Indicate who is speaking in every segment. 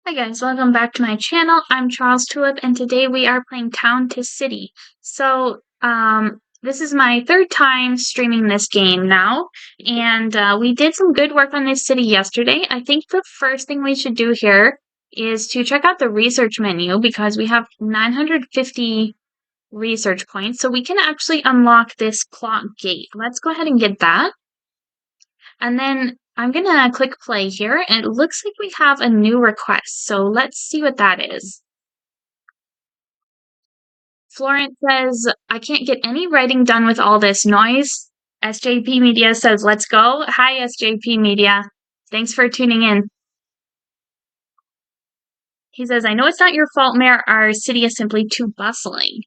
Speaker 1: Hi guys, welcome back to my channel. I'm Charles Tulip and today we are playing Town to City. This is my third time streaming this game now, and we did some good work on this city yesterday. I think the first thing we should do here is to check out the research menu because we have 950 research points, so we can actually unlock this clock gate. Let's go ahead and get that. And then I'm gonna click play here, and it looks like we have a new request. So let's see what that is. Florence says, I can't get any writing done with all this noise. SJP Media says, let's go. Hi, SJP Media. Thanks for tuning in. He says, I know it's not your fault, Mayor. Our city is simply too bustling.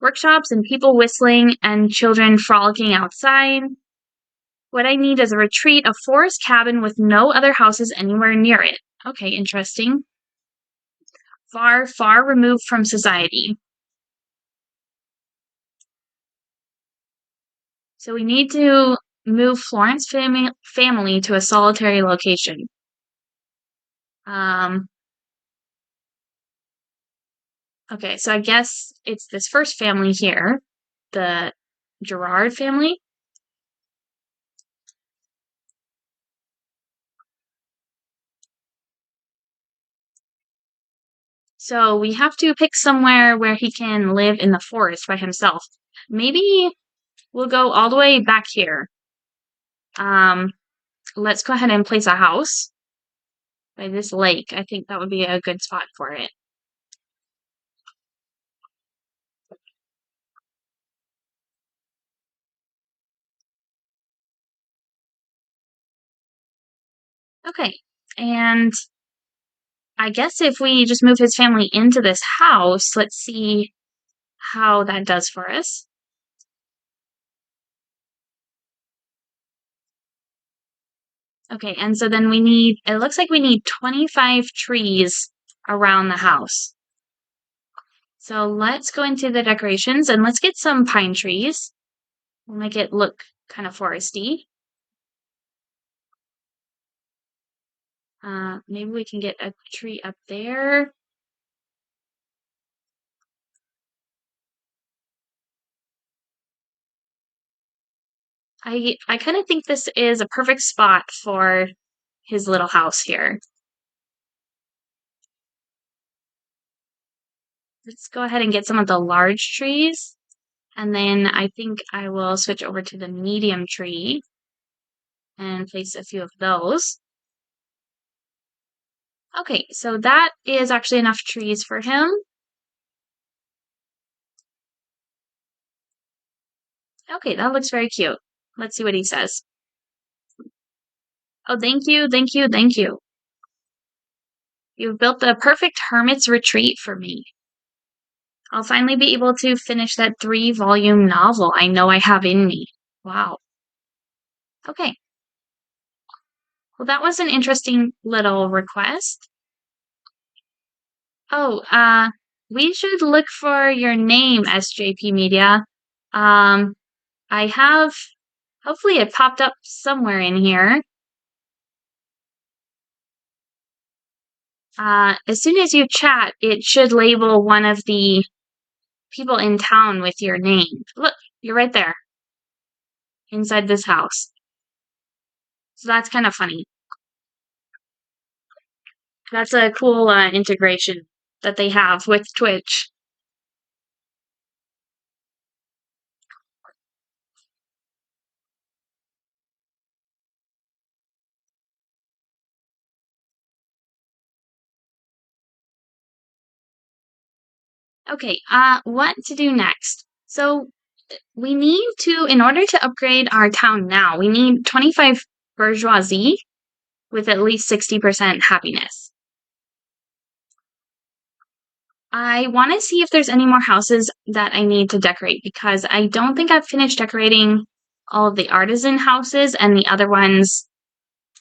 Speaker 1: Workshops and people whistling and children frolicking outside. What I need is a retreat, a forest cabin with no other houses anywhere near it. Okay, interesting. Far, far removed from society. So we need to move Florence family to a solitary location. Okay, so I guess it's this first family here, the Gerard family. So we have to pick somewhere where he can live in the forest by himself. Maybe we'll go all the way back here. Let's go ahead and place a house by this lake. I think that would be a good spot for it. Okay, and I guess if we just move his family into this house, let's see how that does for us. Okay, and so then it looks like we need 25 trees around the house. So let's go into the decorations and let's get some pine trees. We'll make it look kind of foresty. Maybe we can get a tree up there. I kind of think this is a perfect spot for his little house here. Let's go ahead and get some of the large trees. And then I think I will switch over to the medium tree and place a few of those. Okay, so that is actually enough trees for him. Okay, that looks very cute. Let's see what he says. Oh, thank you, thank you, thank you. You've built the perfect hermit's retreat for me. I'll finally be able to finish that 3-volume novel I know I have in me. Wow. Okay. Well, that was an interesting little request. Oh, we should look for your name, SJP Media. I have, hopefully it popped up somewhere in here. As soon as you chat, it should label one of the people in town with your name. Look, you're right there inside this house. So that's kind of funny. That's a cool integration that they have with Twitch. Okay, what to do next? So we need to, in order to upgrade our town now, we need 25 bourgeoisie with at least 60% happiness. I want to see if there's any more houses that I need to decorate because I don't think I've finished decorating all of the artisan houses and the other ones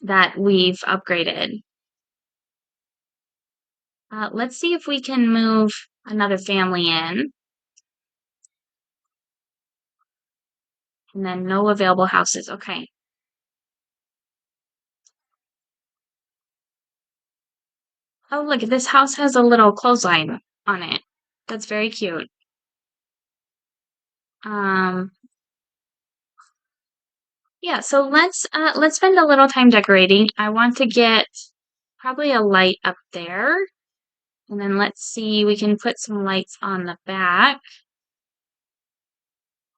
Speaker 1: that we've upgraded. Let's see if we can move another family in. And then no available houses. Okay. Oh, look, this house has a little clothesline on it. That's very cute. Um, yeah, so let's spend a little time decorating. I want to get probably a light up there. And then let's see, we can put some lights on the back.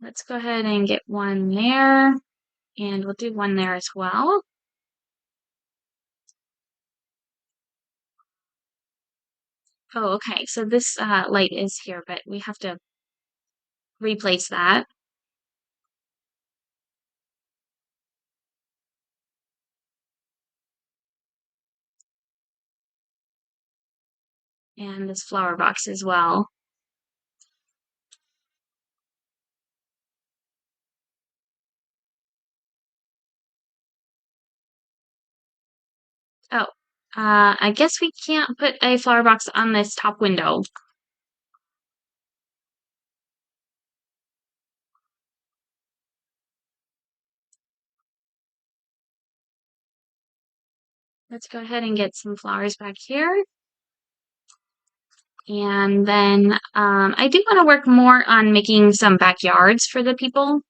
Speaker 1: Let's go ahead and get one there, and we'll do one there as well. Oh, okay, so this light is here, but we have to replace that. And this flower box as well. Oh, I guess we can't put a flower box on this top window. Let's go ahead and get some flowers back here. And then I do want to work more on making some backyards for the people.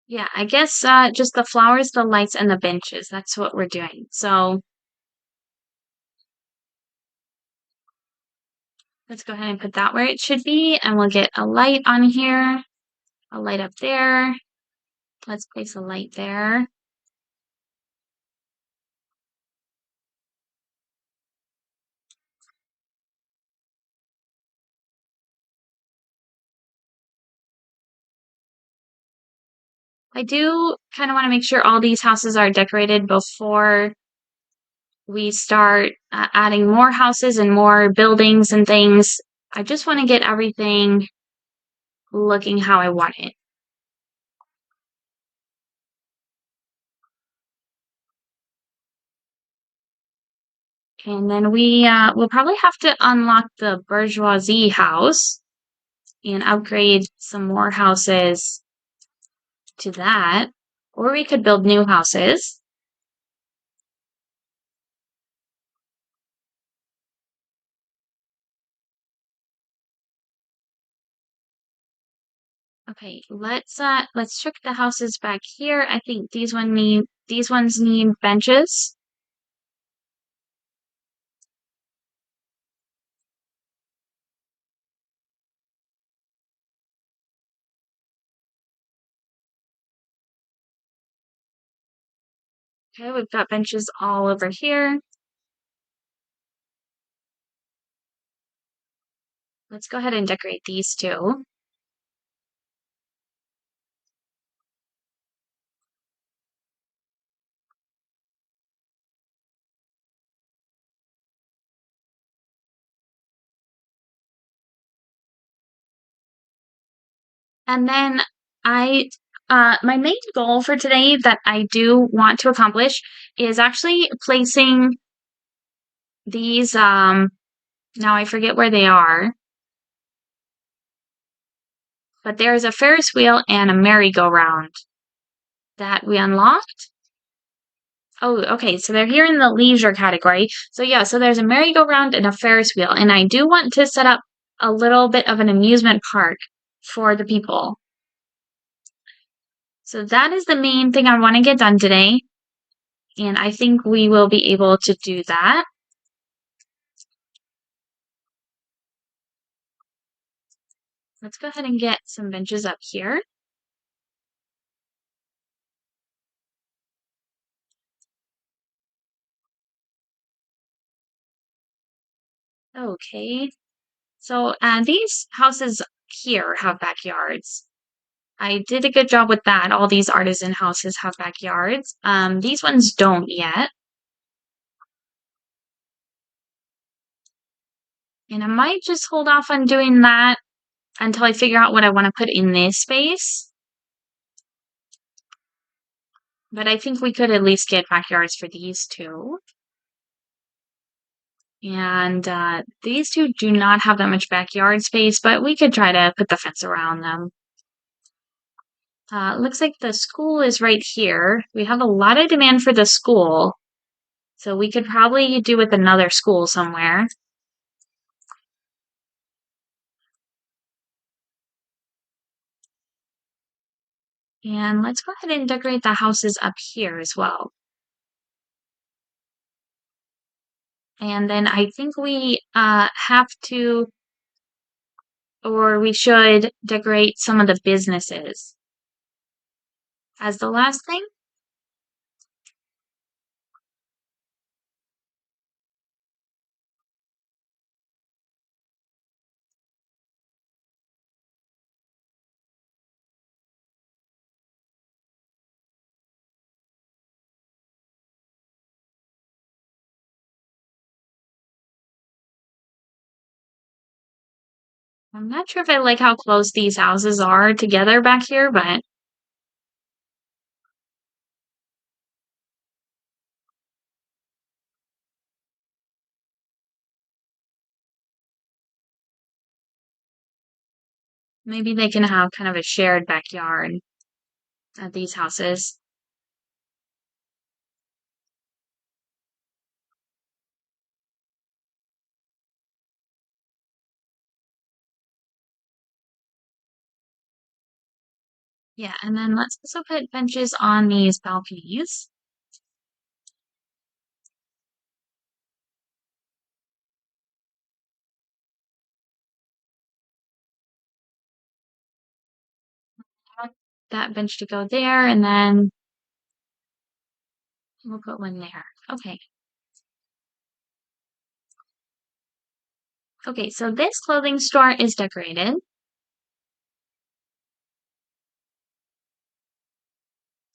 Speaker 1: Yeah, I guess just the flowers, the lights, and the benches. That's what we're doing. So let's go ahead and put that where it should be, and we'll get a light on here, a light up there. Let's place a light there. I do kind of want to make sure all these houses are decorated before we start adding more houses and more buildings and things. I just want to get everything looking how I want it. And then we'll probably have to unlock the bourgeoisie house and upgrade some more houses to that. Or we could build new houses. Okay, let's check the houses back here. I think these ones need benches. Okay, we've got benches all over here. Let's go ahead and decorate these two. And then I my main goal for today that I do want to accomplish is actually placing these now I forget where they are, but there's a Ferris wheel and a merry-go-round that we unlocked. Oh, okay, so they're here in the leisure category. So yeah, so there's a merry-go-round and a Ferris wheel, and I do want to set up a little bit of an amusement park for the people. So that is the main thing I want to get done today, and I think we will be able to do that. Let's go ahead and get some benches up here. Okay, so these houses here have backyards. I did a good job with that. All these artisan houses have backyards. These ones don't yet. And I might just hold off on doing that until I figure out what I want to put in this space. But I think we could at least get backyards for these two. And these two do not have that much backyard space, but we could try to put the fence around them. Looks like the school is right here. We have a lot of demand for the school, so we could probably do with another school somewhere. And let's go ahead and decorate the houses up here as well. And then I think we have to, or we should decorate some of the businesses. As the last thing, I'm not sure if I like how close these houses are together back here, but maybe they can have kind of a shared backyard at these houses. Yeah, and then let's also put benches on these balconies. I want that bench to go there, and then we'll put one there. Okay. Okay, so this clothing store is decorated.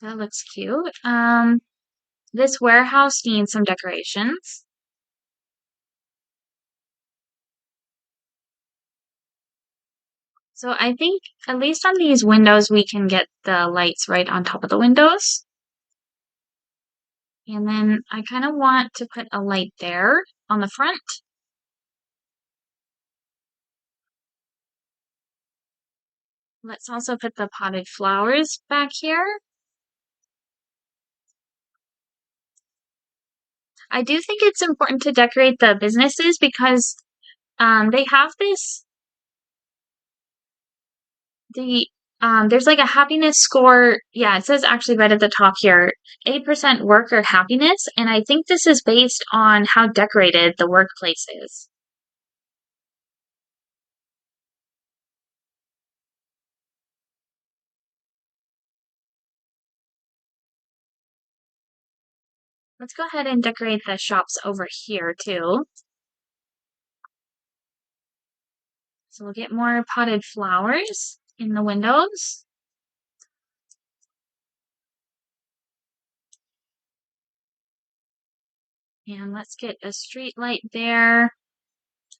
Speaker 1: That looks cute. This warehouse needs some decorations. So I think at least on these windows, we can get the lights right on top of the windows. And then I kind of want to put a light there on the front. Let's also put the potted flowers back here. I do think it's important to decorate the businesses because they have there's like a happiness score. Yeah, it says actually right at the top here, 8% worker happiness, and I think this is based on how decorated the workplace is. Let's go ahead and decorate the shops over here too. So we'll get more potted flowers in the windows. And let's get a street light there.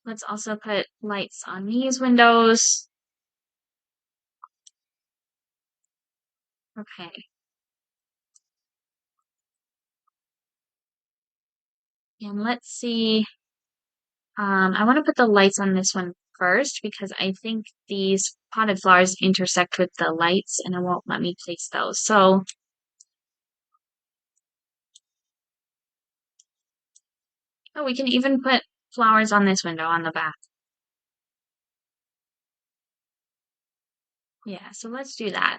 Speaker 1: Let's also put lights on these windows. Okay. And let's see. I want to put the lights on this one first because I think these potted flowers intersect with the lights and it won't let me place those. So, oh, we can even put flowers on this window on the back. Yeah, so let's do that.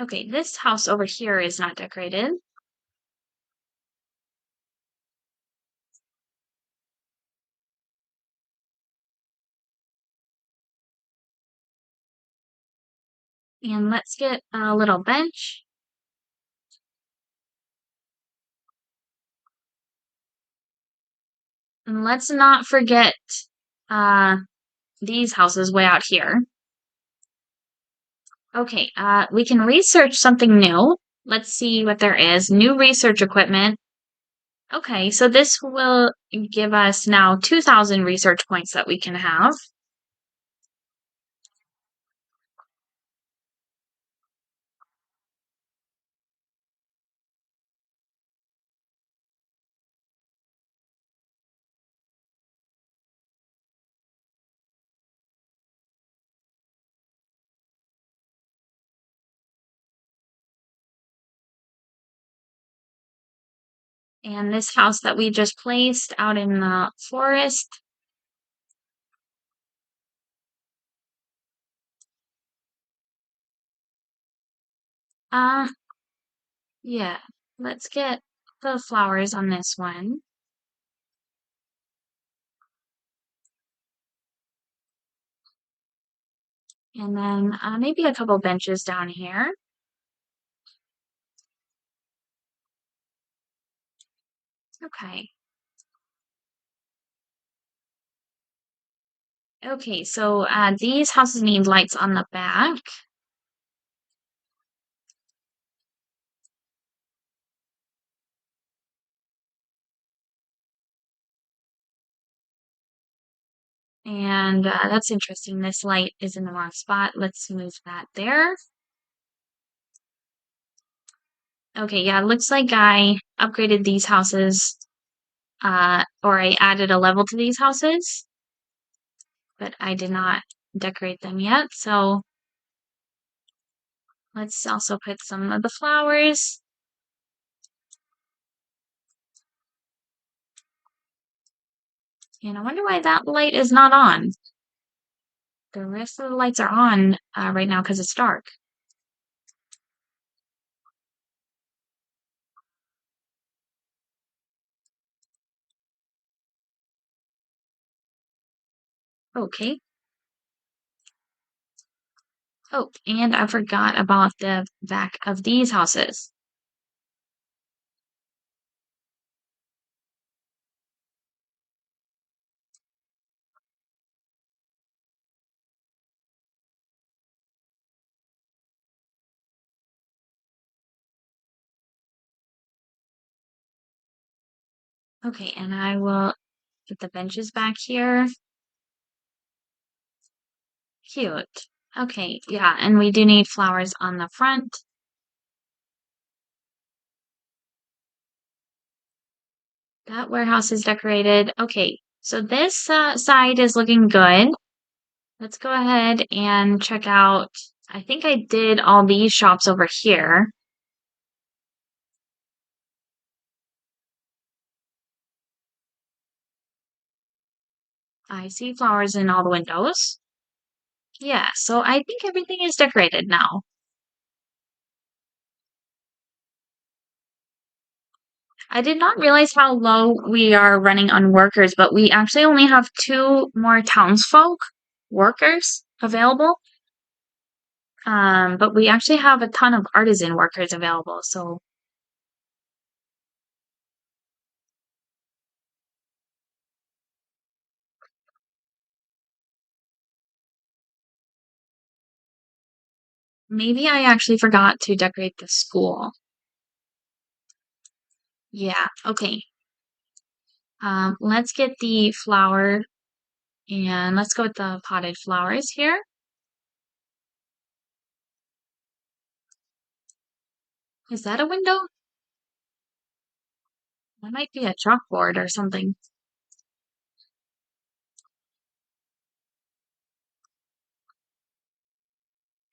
Speaker 1: Okay, this house over here is not decorated. And let's get a little bench. And let's not forget uh, these houses way out here. Okay, we can research something new. Let's see what there is. New research equipment. Okay, so this will give us now 2,000 research points that we can have. And this house that we just placed out in the forest. Um, yeah, let's get the flowers on this one. And then maybe a couple benches down here. Okay. Okay, so these houses need lights on the back. And that's interesting. This light is in the wrong spot. Let's move that there. Okay, yeah, it looks like I upgraded these houses, or I added a level to these houses, but I did not decorate them yet. So let's also put some of the flowers. And I wonder why that light is not on. The rest of the lights are on right now because it's dark. Okay. Oh, and I forgot about the back of these houses. Okay, and I will put the benches back here. Cute. Okay, yeah, and we do need flowers on the front. That warehouse is decorated. Okay, so this side is looking good. Let's go ahead and check out. I think I did all these shops over here. I see flowers in all the windows. Yeah, so I think everything is decorated now. I did not realize how low we are running on workers, but we actually only have two more townsfolk workers available. But we actually have a ton of artisan workers available, so maybe I actually forgot to decorate the school. Yeah, okay. Let's get the flower and let's go with the potted flowers here. Is that a window? That might be a chalkboard or something.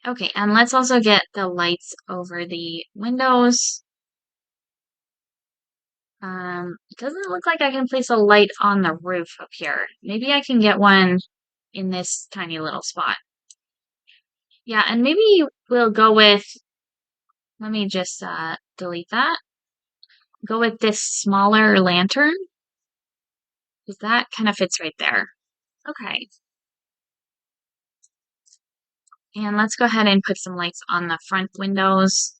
Speaker 1: Okay, and let's also get the lights over the windows. It doesn't look like I can place a light on the roof up here. Maybe I can get one in this tiny little spot. Yeah, and maybe we'll go with, let me just delete that. Go with this smaller lantern, because that kind of fits right there. Okay, and let's go ahead and put some lights on the front windows.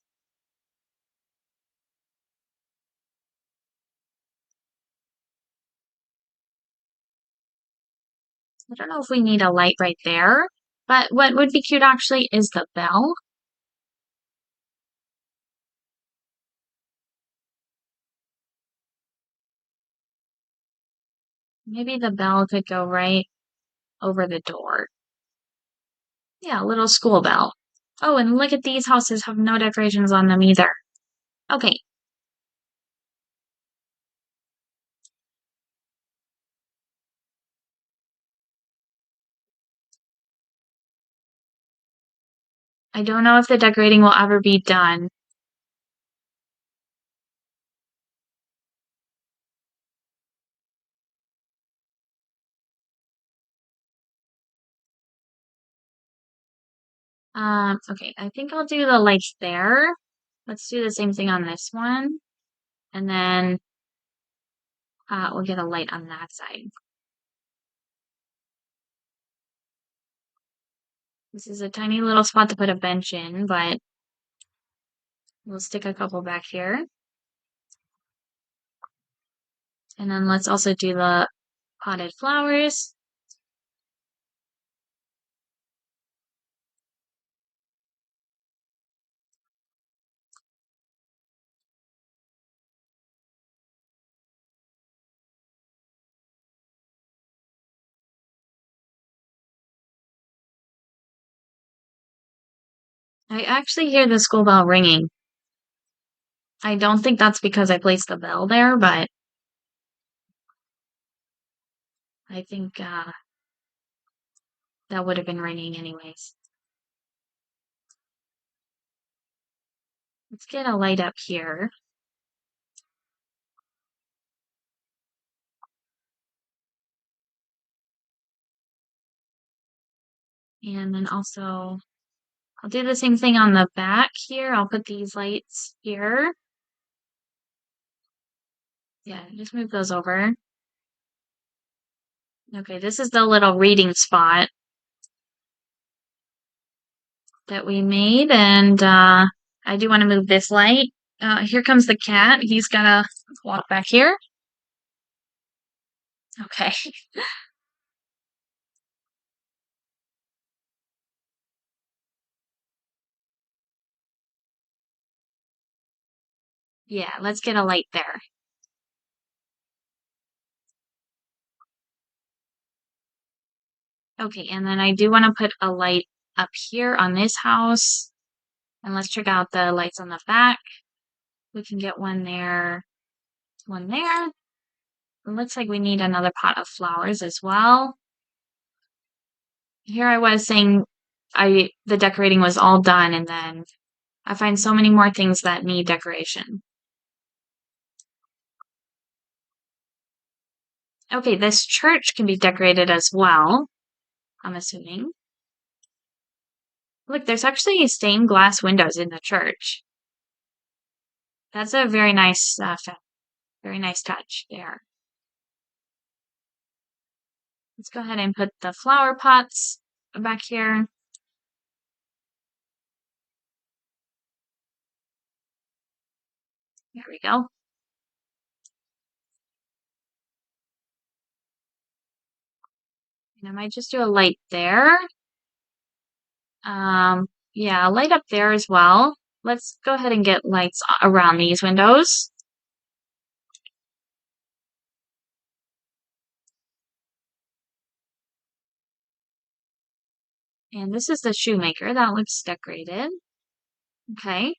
Speaker 1: I don't know if we need a light right there, but what would be cute actually is the bell. Maybe the bell could go right over the door. Yeah, a little school bell. Oh, and look at these houses have no decorations on them either. Okay, I don't know if the decorating will ever be done. Okay, I think I'll do the lights there. Let's do the same thing on this one. And then we'll get a light on that side. This is a tiny little spot to put a bench in, but we'll stick a couple back here. And then let's also do the potted flowers. I actually hear the school bell ringing. I don't think that's because I placed the bell there, but I think that would have been ringing anyways. Let's get a light up here. And then also, I'll do the same thing on the back here. I'll put these lights here. Yeah, just move those over. Okay, this is the little reading spot that we made, and I do want to move this light. Here comes the cat. He's gotta walk back here. Okay. Yeah, let's get a light there. Okay, and then I do want to put a light up here on this house. And let's check out the lights on the back. We can get one there, one there. It looks like we need another pot of flowers as well. Here I was saying the decorating was all done, and then I find so many more things that need decoration. Okay, this church can be decorated as well, I'm assuming. Look, there's actually stained glass windows in the church. That's a very nice touch there. Let's go ahead and put the flower pots back here. There we go. And I might just do a light there. Yeah, a light up there as well. Let's go ahead and get lights around these windows. And this is the shoemaker. That looks decorated. Okay.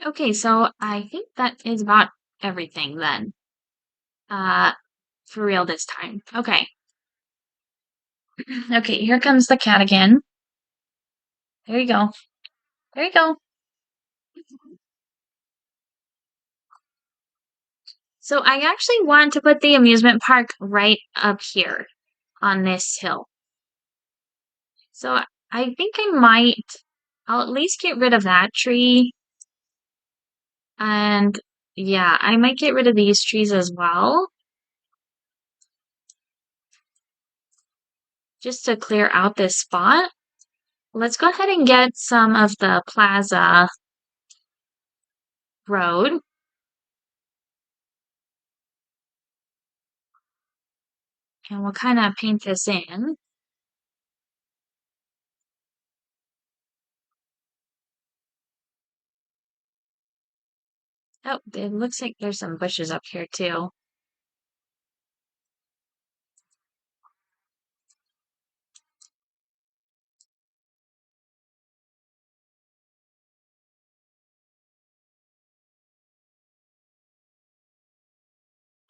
Speaker 1: Okay, so I think that is about everything then. Uh, for real this time. Okay. Okay, here comes the cat again. There you go. There you go. So I actually want to put the amusement park right up here on this hill. So I think I'll at least get rid of that tree. And yeah, I might get rid of these trees as well, just to clear out this spot. Let's go ahead and get some of the Plaza Road. And we'll kind of paint this in. Oh, it looks like there's some bushes up here too.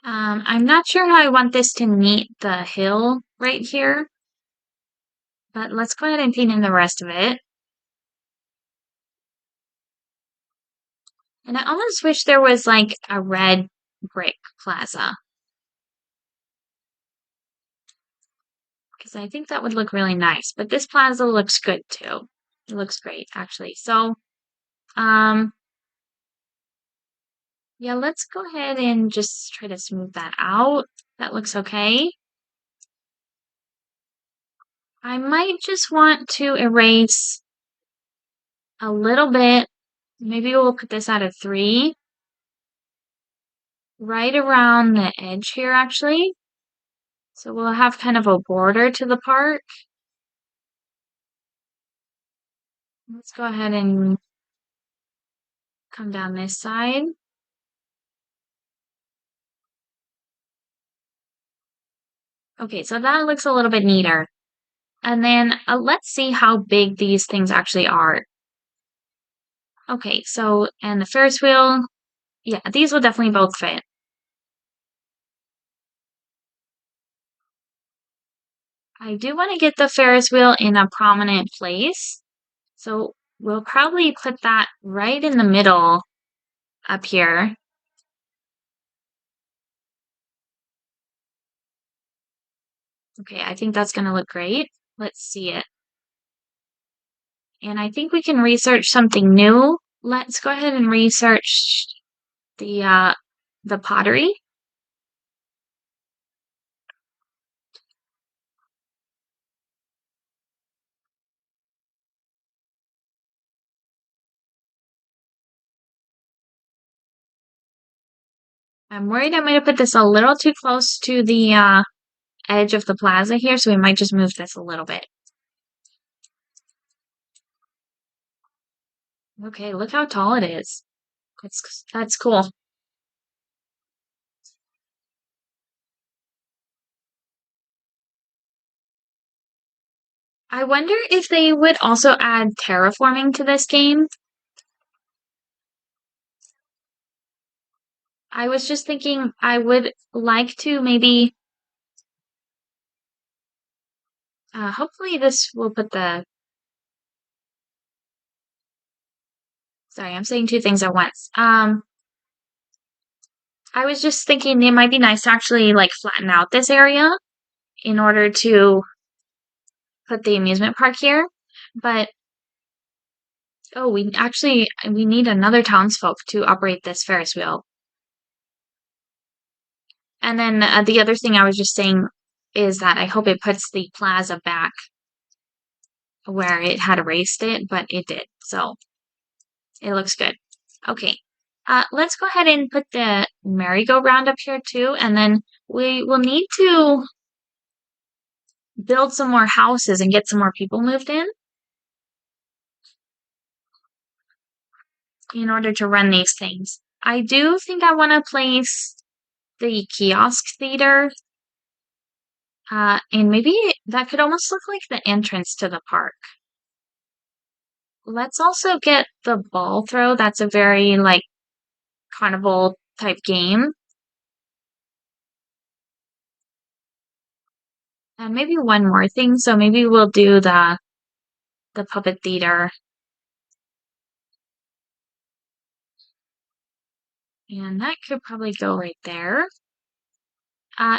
Speaker 1: I'm not sure how I want this to meet the hill right here, but let's go ahead and paint in the rest of it. And I almost wish there was like a red brick plaza. because I think that would look really nice. But this plaza looks good too. It looks great, actually. So, um, yeah, let's go ahead and just try to smooth that out. That looks okay. I might just want to erase a little bit. Maybe we'll put this at a 3. Right around the edge here, actually. So we'll have kind of a border to the park. Let's go ahead and come down this side. Okay, so that looks a little bit neater. And then let's see how big these things actually are. Okay, so, and the Ferris wheel, yeah, these will definitely both fit. I do want to get the Ferris wheel in a prominent place. So we'll probably put that right in the middle up here. Okay, I think that's going to look great. Let's see it. And I think we can research something new. Let's go ahead and research the pottery. I'm worried I'm going to put this a little too close to the edge of the plaza here, so we might just move this a little bit. Okay, look how tall it is. That's cool. I wonder if they would also add terraforming to this game. I was just thinking I would like to maybe hopefully this will put the sorry, I'm saying two things at once. I was just thinking it might be nice to actually like flatten out this area in order to put the amusement park here. But oh, we need another townsfolk to operate this Ferris wheel. And then the other thing I was just saying is that I hope it puts the plaza back where it had erased it, but it did. So it looks good. Okay. Let's go ahead and put the merry-go-round up here too, and then we will need to build some more houses and get some more people moved in order to run these things. I do think I want to place the kiosk theater, and maybe that could almost look like the entrance to the park. Let's also get the ball throw. That's a very like carnival type game. And maybe one more thing. So maybe we'll do the puppet theater. And that could probably go right there.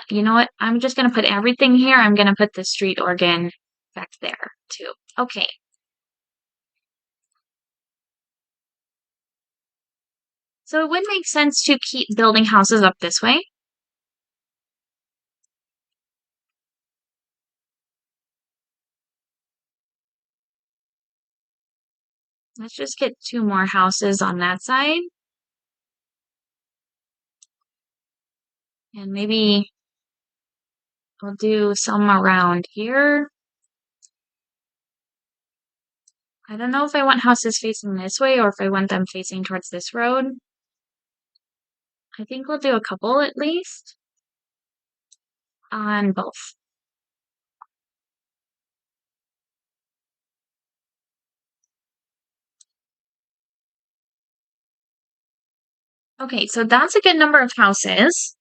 Speaker 1: You know what? I'm just gonna put everything here. I'm gonna put the street organ back there too. Okay. So it would make sense to keep building houses up this way. Let's just get 2 more houses on that side. And maybe we'll do some around here. I don't know if I want houses facing this way or if I want them facing towards this road. I think we'll do a couple at least on both. Okay, so that's a good number of houses.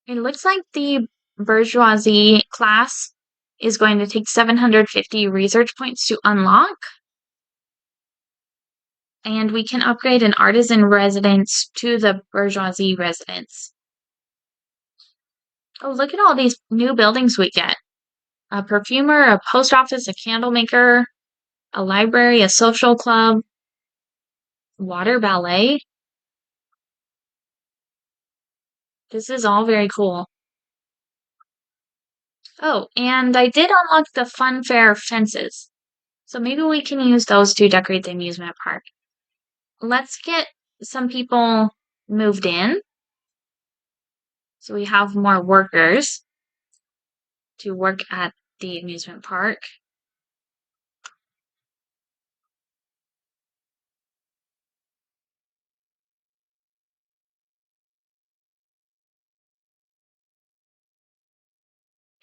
Speaker 1: It looks like the bourgeoisie class is going to take 750 research points to unlock. And we can upgrade an artisan residence to the bourgeoisie residence. Oh, look at all these new buildings we get. A perfumer, a post office, a candle maker, a library, a social club, water ballet. This is all very cool. Oh, and I did unlock the fun fair fences. So maybe we can use those to decorate the amusement park. Let's get some people moved in. So we have more workers to work at the amusement park.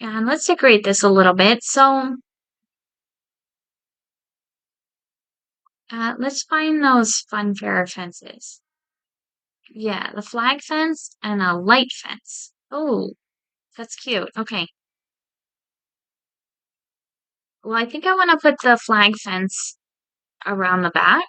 Speaker 1: And let's decorate this a little bit. So let's find those fun fair fences. Yeah, the flag fence and a light fence. Oh, that's cute. Okay. Well, I think I want to put the flag fence around the back.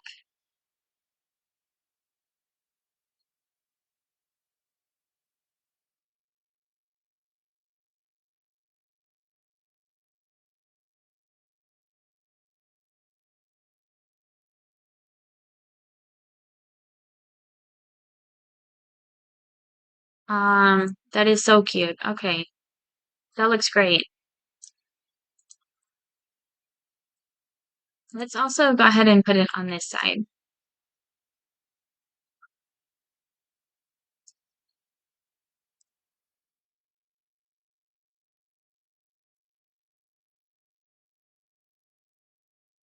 Speaker 1: That is so cute. Okay, that looks great. Let's also go ahead and put it on this side.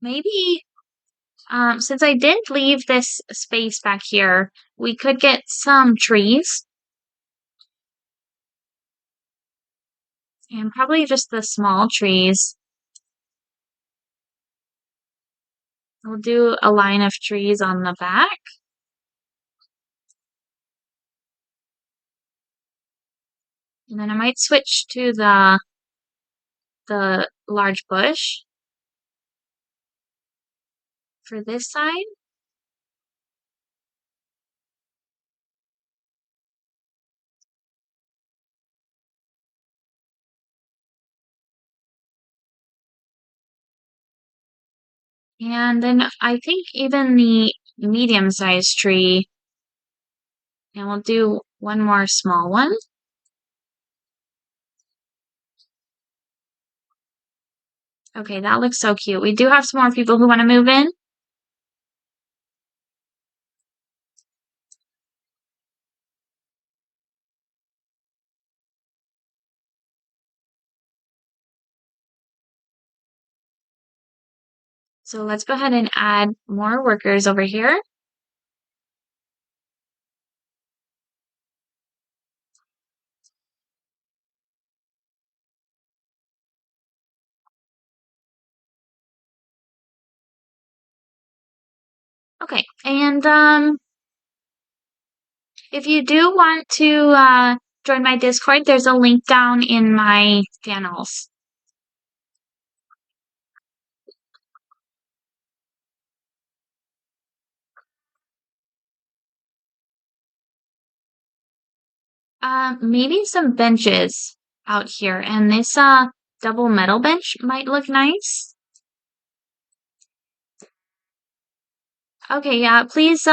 Speaker 1: Maybe, since I did leave this space back here, we could get some trees and probably just the small trees. We'll do a line of trees on the back. And then I might switch to the large bush for this side. And then I think even the medium-sized tree, and we'll do one more small one. Okay, that looks so cute. We do have some more people who want to move in. So let's go ahead and add more workers over here. Okay, and if you do want to join my Discord, there's a link down in my channels. Maybe some benches out here, and this double metal bench might look nice. Okay, yeah, please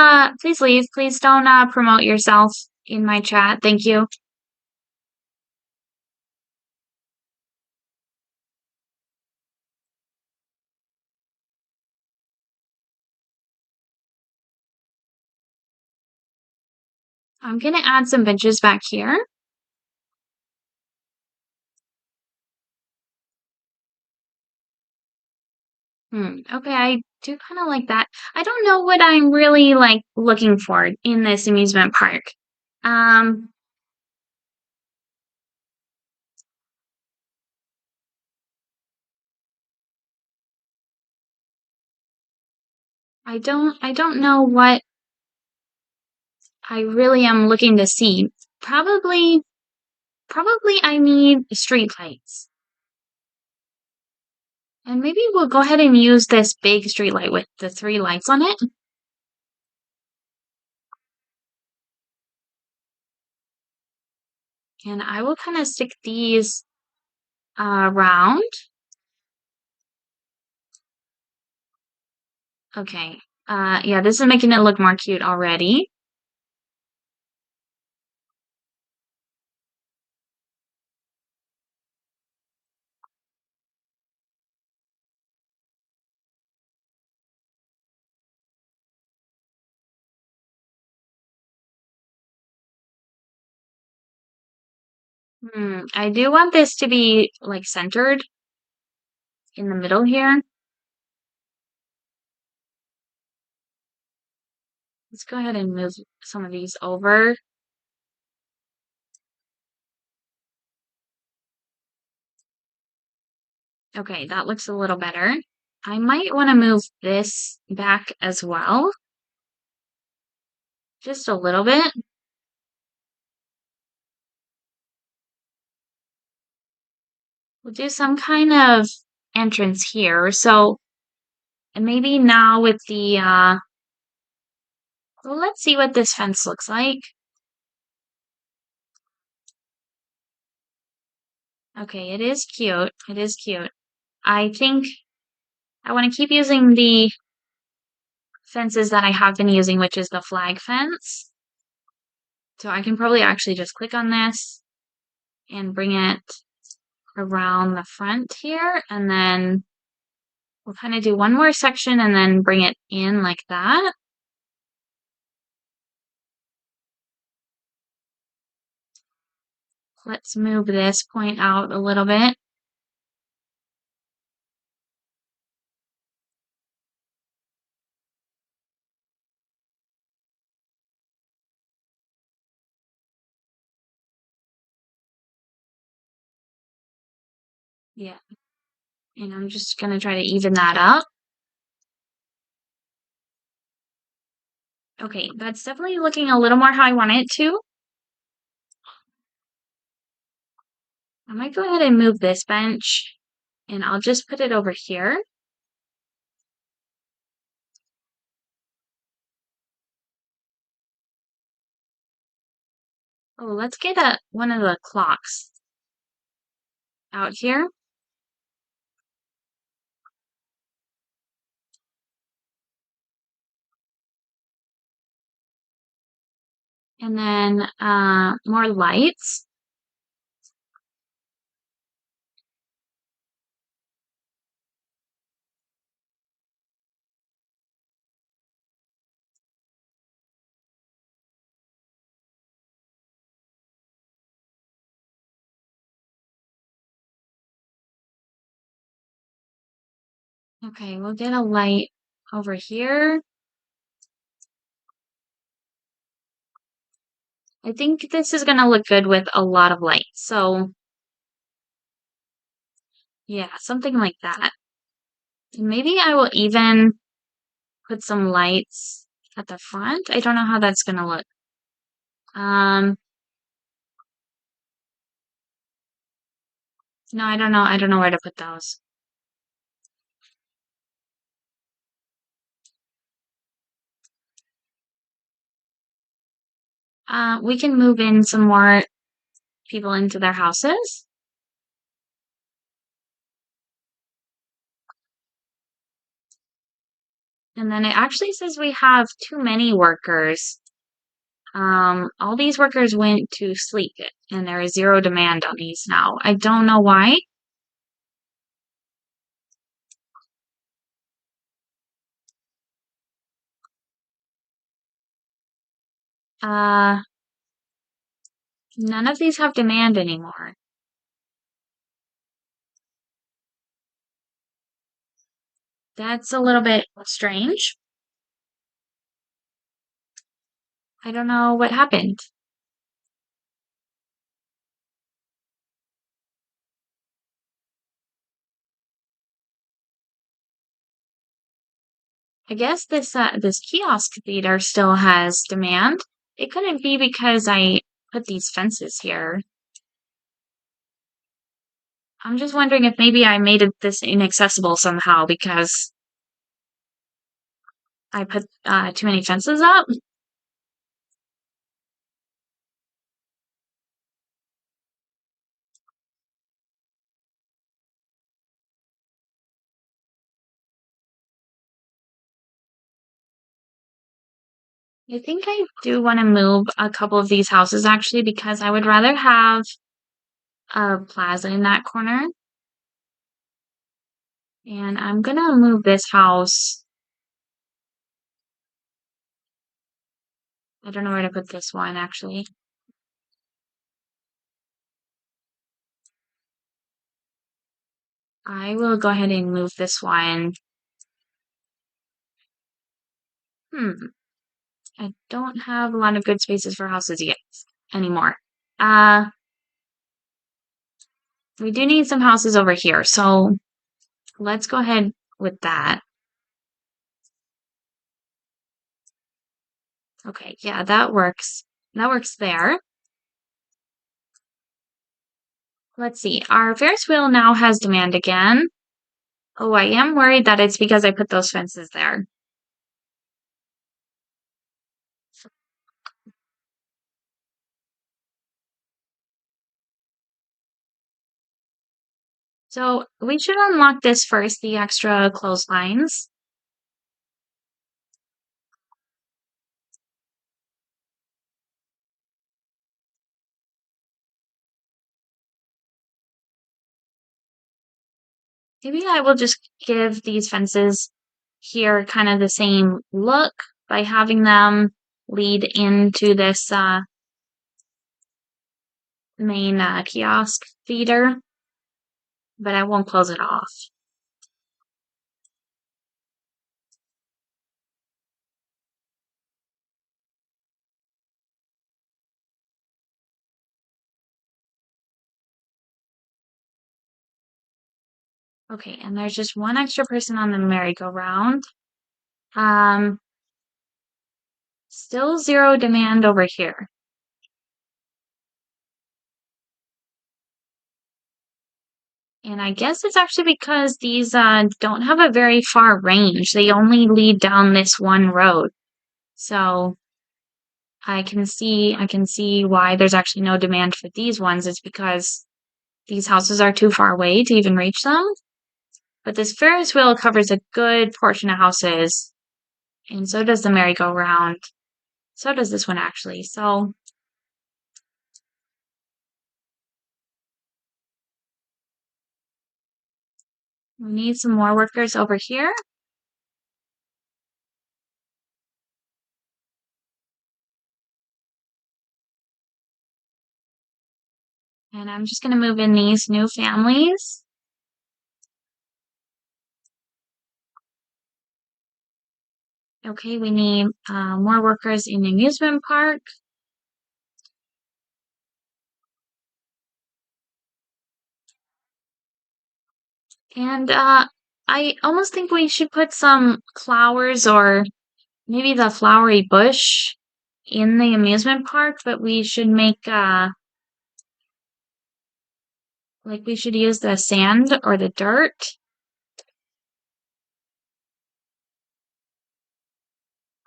Speaker 1: leave. Please don't promote yourself in my chat. Thank you. I'm gonna add some benches back here. Okay, I do kind of like that. I don't know what I'm really like looking for in this amusement park. Um, I don't know what I really am looking to see. Probably I need street lights. And maybe we'll go ahead and use this big street light with the three lights on it. And I will kind of stick these around. Okay. Yeah, this is making it look more cute already. I do want this to be like centered in the middle here. Let's go ahead and move some of these over. Okay, that looks a little better. I might want to move this back as well, just a little bit. We'll do some kind of entrance here. So, and maybe now with the, well, let's see what this fence looks like. Okay, it is cute. It is cute. I think I want to keep using the fences that I have been using, which is the flag fence. So I can probably actually just click on this and bring it around the front here, and then we'll kind of do one more section and then bring it in like that. Let's move this point out a little bit. Yeah, and I'm just gonna try to even that up. Okay, that's definitely looking a little more how I want it to. I might go ahead and move this bench, and I'll just put it over here. Oh, let's get one of the clocks out here. And then more lights. Okay, we'll get a light over here. I think this is gonna look good with a lot of light. So yeah, something like that. And maybe I will even put some lights at the front. I don't know how that's gonna look. Um, no, I don't know. I don't know where to put those. We can move in some more people into their houses. And then it actually says we have too many workers. All these workers went to sleep and there is zero demand on these now. I don't know why. Uh, None of these have demand anymore. That's a little bit strange. I don't know what happened. I guess this kiosk theater still has demand. It couldn't be because I put these fences here. I'm just wondering if maybe I made this inaccessible somehow because I put too many fences up. I think I do want to move a couple of these houses actually because I would rather have a plaza in that corner. And I'm gonna move this house. I don't know where to put this one actually. I will go ahead and move this one. I don't have a lot of good spaces for houses yet anymore. Uh, we do need some houses over here, so let's go ahead with that. Okay, yeah, that works. That works there. Let's see. Our Ferris wheel now has demand again. Oh, I am worried that it's because I put those fences there. So we should unlock this first, the extra clotheslines. Maybe I will just give these fences here kind of the same look by having them lead into this main kiosk feeder, but I won't close it off. Okay, and there's just one extra person on the merry-go-round. Um, Still zero demand over here. And I guess it's actually because these don't have a very far range. They only lead down this one road. So I can see why there's actually no demand for these ones. It's because these houses are too far away to even reach them. But this Ferris wheel covers a good portion of houses, and so does the merry-go-round. So does this one actually. So we need some more workers over here. And I'm just going to move in these new families. Okay, we need more workers in the amusement park. And I almost think we should put some flowers or maybe the flowery bush in the amusement park, but we should make like we should use the sand or the dirt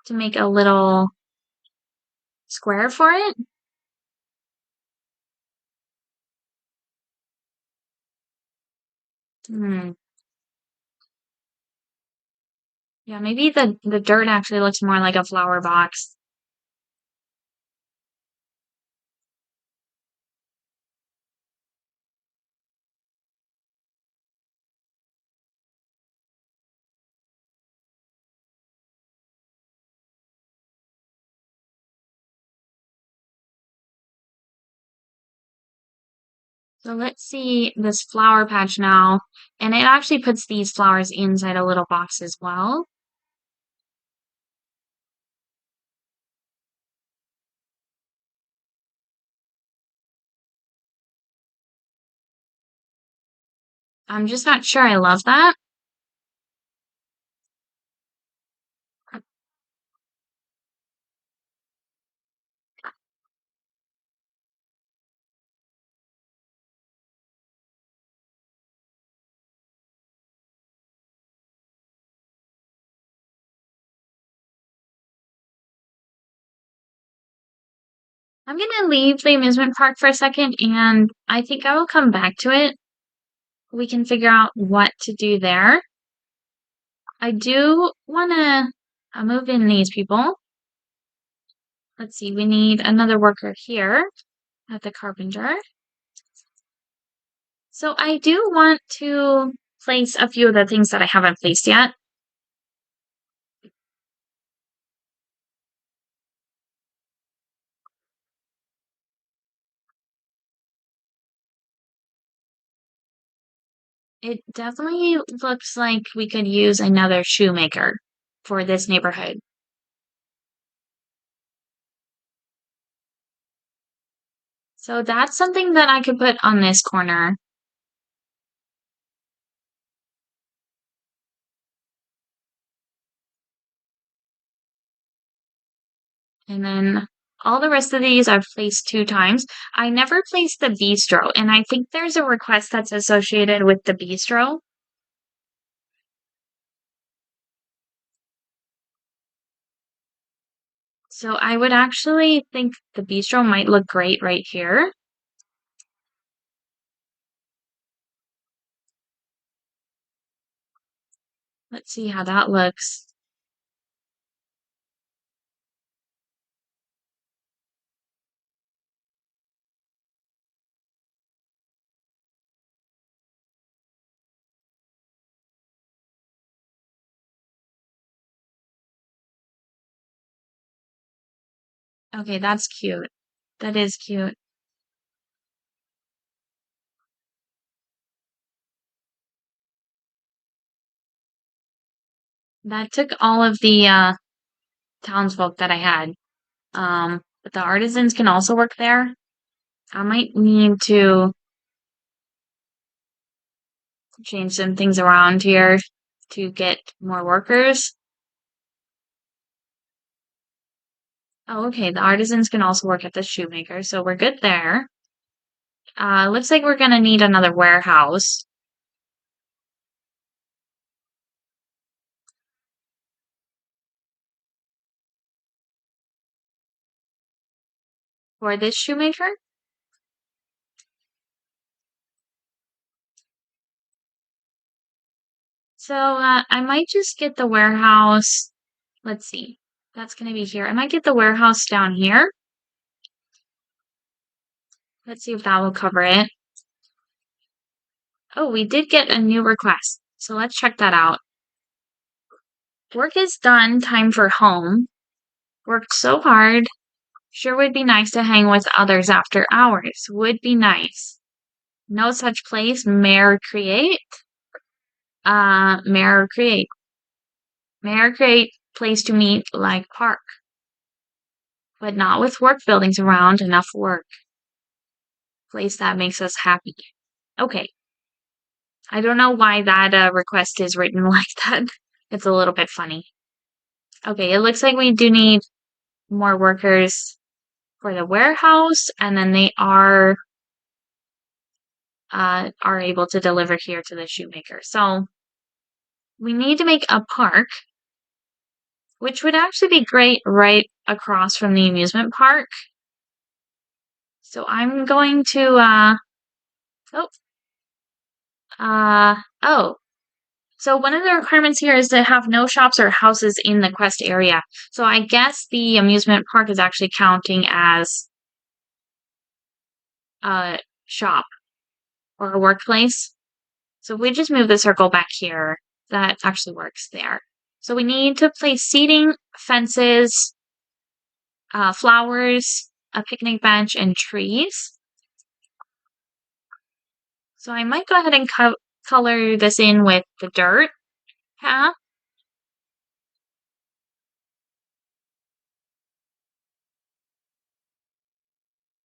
Speaker 1: to make a little square for it. Hmm. Yeah, maybe the dirt actually looks more like a flower box. So let's see this flower patch now. And it actually puts these flowers inside a little box as well. I'm just not sure I love that. I'm gonna leave the amusement park for a second and I think I will come back to it. We can figure out what to do there. I do wanna move in these people. Let's see, we need another worker here at the carpenter. So I do want to place a few of the things that I haven't placed yet. It definitely looks like we could use another shoemaker for this neighborhood. So that's something that I could put on this corner. And then all the rest of these I've placed 2 times. I never placed the bistro, and I think there's a request that's associated with the bistro. So I would actually think the bistro might look great right here. Let's see how that looks. Okay, that's cute. That is cute. That took all of the townsfolk that I had. But the artisans can also work there. I might need to change some things around here to get more workers. Oh, okay. The artisans can also work at the shoemaker, so we're good there. Looks like we're gonna need another warehouse for this shoemaker. So I might just get the warehouse. Let's see. That's gonna be here. I might get the warehouse down here. Let's see if that will cover it. Oh, we did get a new request. So let's check that out. Work is done. Time for home. Worked so hard. Sure would be nice to hang with others after hours. Would be nice. No such place. Mayor create. Mayor create. Mayor create place to meet like park. But not with work buildings around. Enough work. Place that makes us happy. Okay. I don't know why that request is written like that. It's a little bit funny. Okay, it looks like we do need more workers for the warehouse, and then they are able to deliver here to the shoemaker. So we need to make a park, which would actually be great right across from the amusement park. So I'm going to oh oh. So one of the requirements here is to have no shops or houses in the quest area. So I guess the amusement park is actually counting as a shop or a workplace. So we just move the circle back here. That actually works there. So we need to place seating, fences, flowers, a picnic bench, and trees. So I might go ahead and color this in with the dirt path.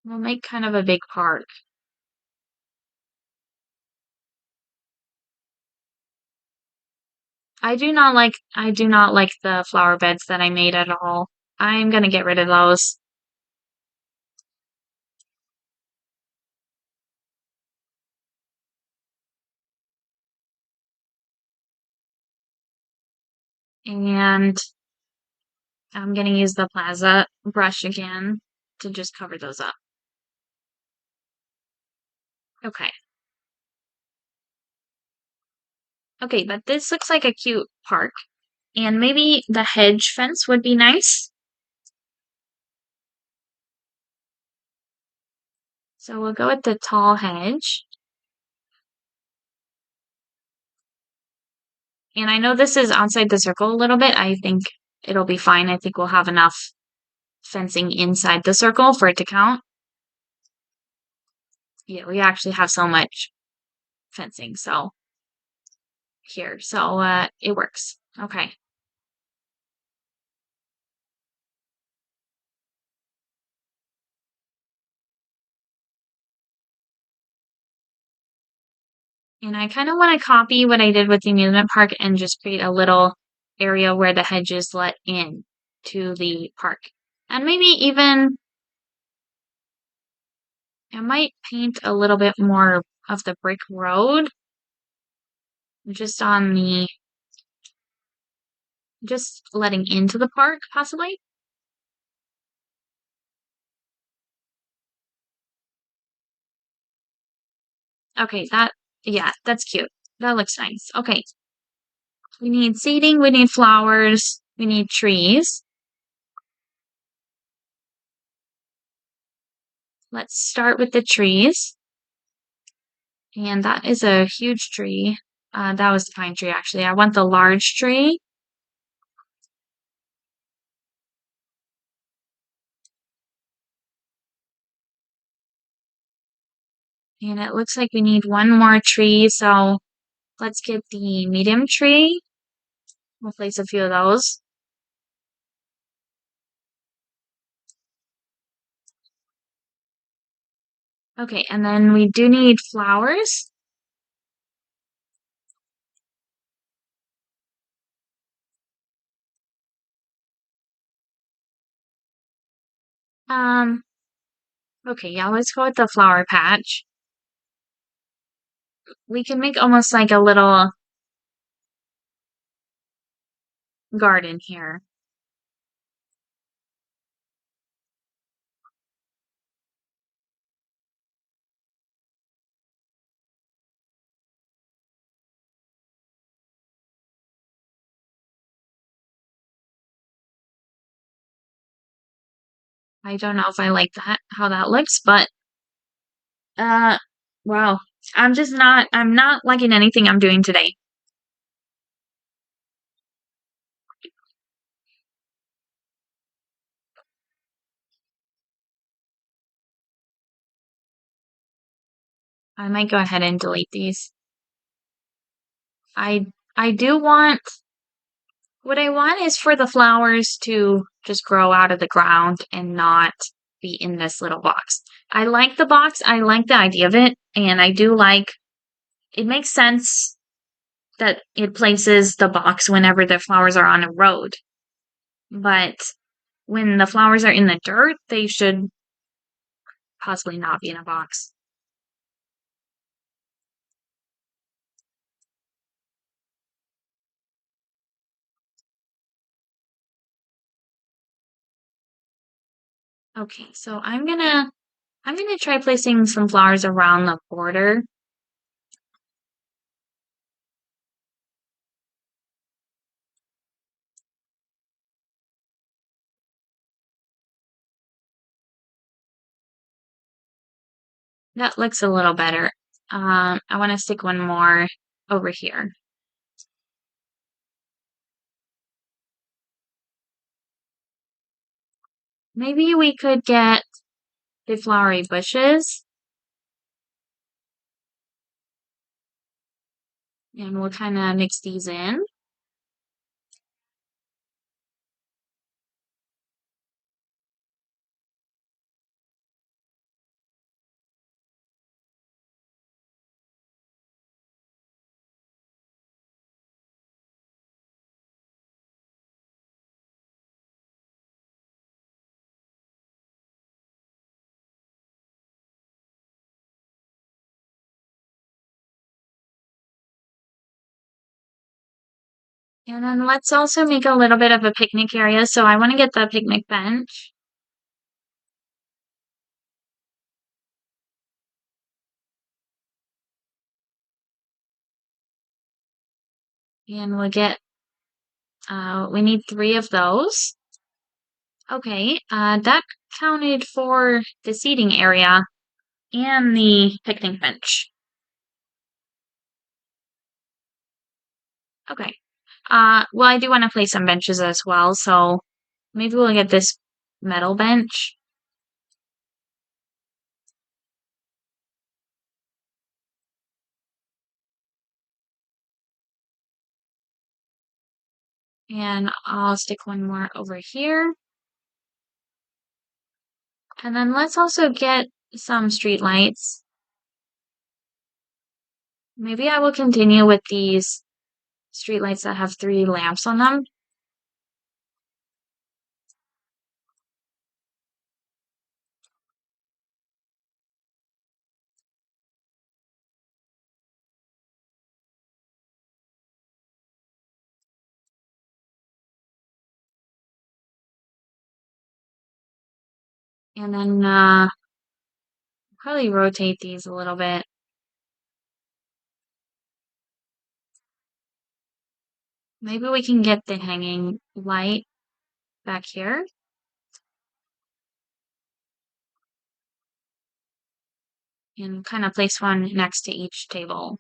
Speaker 1: We'll make kind of a big park. I do not like the flower beds that I made at all. I'm gonna get rid of those. And I'm gonna use the plaza brush again to just cover those up. Okay. Okay, but this looks like a cute park. And maybe the hedge fence would be nice. So we'll go with the tall hedge. And I know this is outside the circle a little bit. I think it'll be fine. I think we'll have enough fencing inside the circle for it to count. Yeah, we actually have so much fencing, so here. So it works. Okay. And I kind of want to copy what I did with the amusement park and just create a little area where the hedges let in to the park. And maybe even I might paint a little bit more of the brick road just on the just letting into the park, possibly. Okay, yeah, that's cute. That looks nice. Okay, we need seating, we need flowers, we need trees. Let's start with the trees. And that is a huge tree. That was the pine tree, actually. I want the large tree. And it looks like we need one more tree, so let's get the medium tree. We'll place a few of those. Okay, and then we do need flowers. Um, okay, yeah, let's go with the flower patch. We can make almost like a little garden here. I don't know if I like that, how that looks, but uh, wow. I'm not liking anything I'm doing today. I might go ahead and delete these. I do want what I want is for the flowers to just grow out of the ground and not be in this little box. I like the box. I like the idea of it, and I do like it makes sense that it places the box whenever the flowers are on a road. But when the flowers are in the dirt, they should possibly not be in a box. Okay, so I'm gonna try placing some flowers around the border. That looks a little better. I want to stick one more over here. Maybe we could get the flowery bushes and we'll kind of mix these in. And then let's also make a little bit of a picnic area. So I want to get the picnic bench. And we need three of those. Okay, that counted for the seating area. and the picnic bench. Okay. Well, I do want to place some benches as well, so maybe we'll get this metal bench. And I'll stick one more over here. And then let's also get some street lights. Maybe I will continue with these street lights that have 3 lamps on them. And then probably rotate these a little bit. Maybe we can get the hanging light back here. And kind of place one next to each table.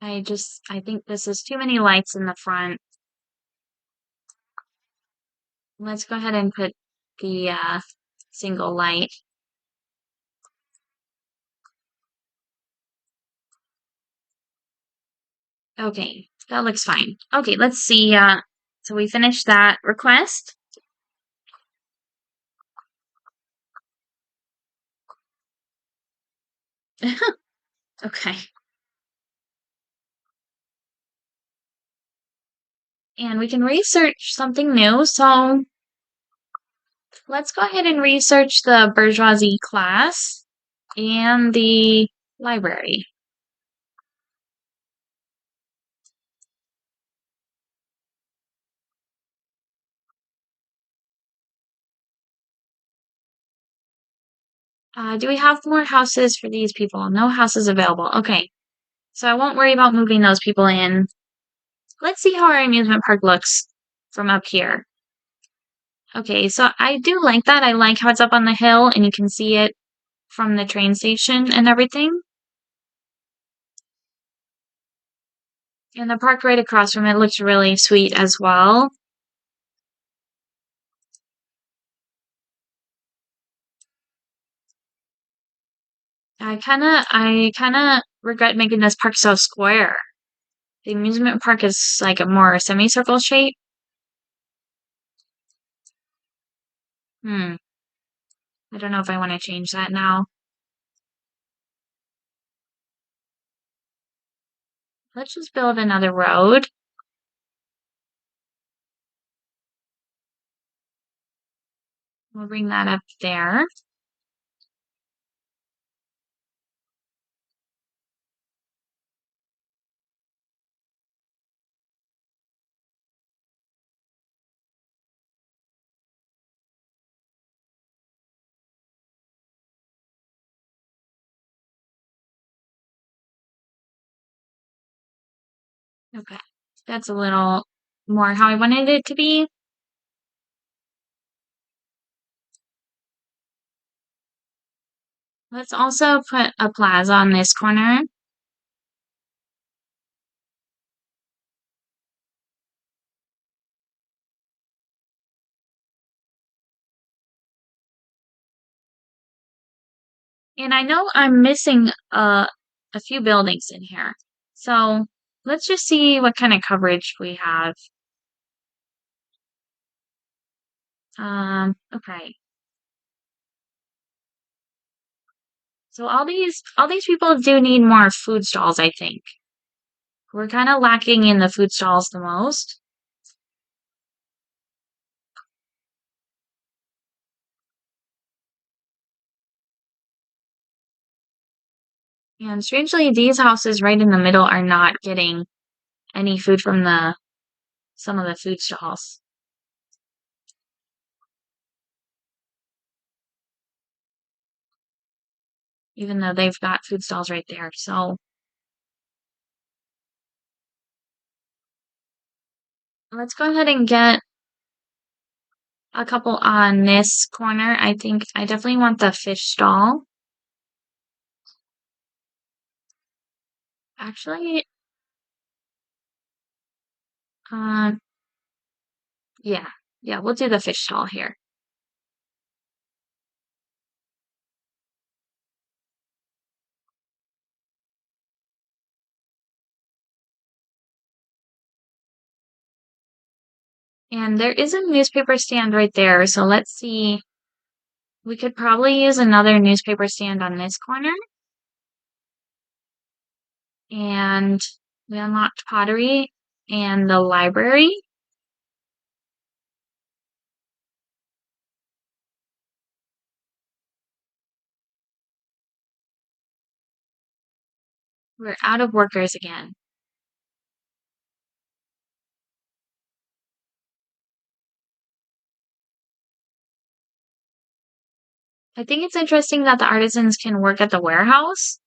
Speaker 1: I think this is too many lights in the front. Let's go ahead and put the single light. Okay, that looks fine. Okay, let's see. So we finished that request. Okay. And we can research something new. So let's go ahead and research the bourgeoisie class and the library. Do we have more houses for these people? No houses available. Okay. So I won't worry about moving those people in. Let's see how our amusement park looks from up here. Okay, so I do like that. I like how it's up on the hill and you can see it from the train station and everything. And the park right across from it looks really sweet as well. I kinda regret making this park so square. The amusement park is like a more semicircle shape. Hmm. I don't know if I want to change that now. Let's just build another road. We'll bring that up there. Okay. That's a little more how I wanted it to be. Let's also put a plaza on this corner. And I know I'm missing a few buildings in here. So let's just see what kind of coverage we have. Okay. So all these people do need more food stalls, I think. We're kind of lacking in the food stalls the most. And strangely, these houses right in the middle are not getting any food from the some of the food stalls, even though they've got food stalls right there. So Let's go ahead and get a couple on this corner. I think I definitely want the fish stall. Actually, um, yeah, yeah, we'll do the fish stall here. And there is a newspaper stand right there, so let's see. We could probably use another newspaper stand on this corner. And we unlocked pottery and the library. We're out of workers again. I think it's interesting that the artisans can work at the warehouse.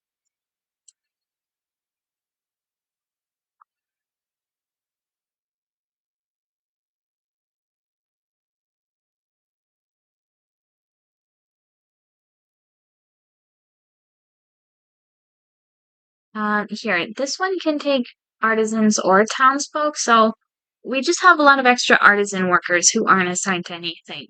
Speaker 1: Here, this one can take artisans or townsfolk, so we just have a lot of extra artisan workers who aren't assigned to anything.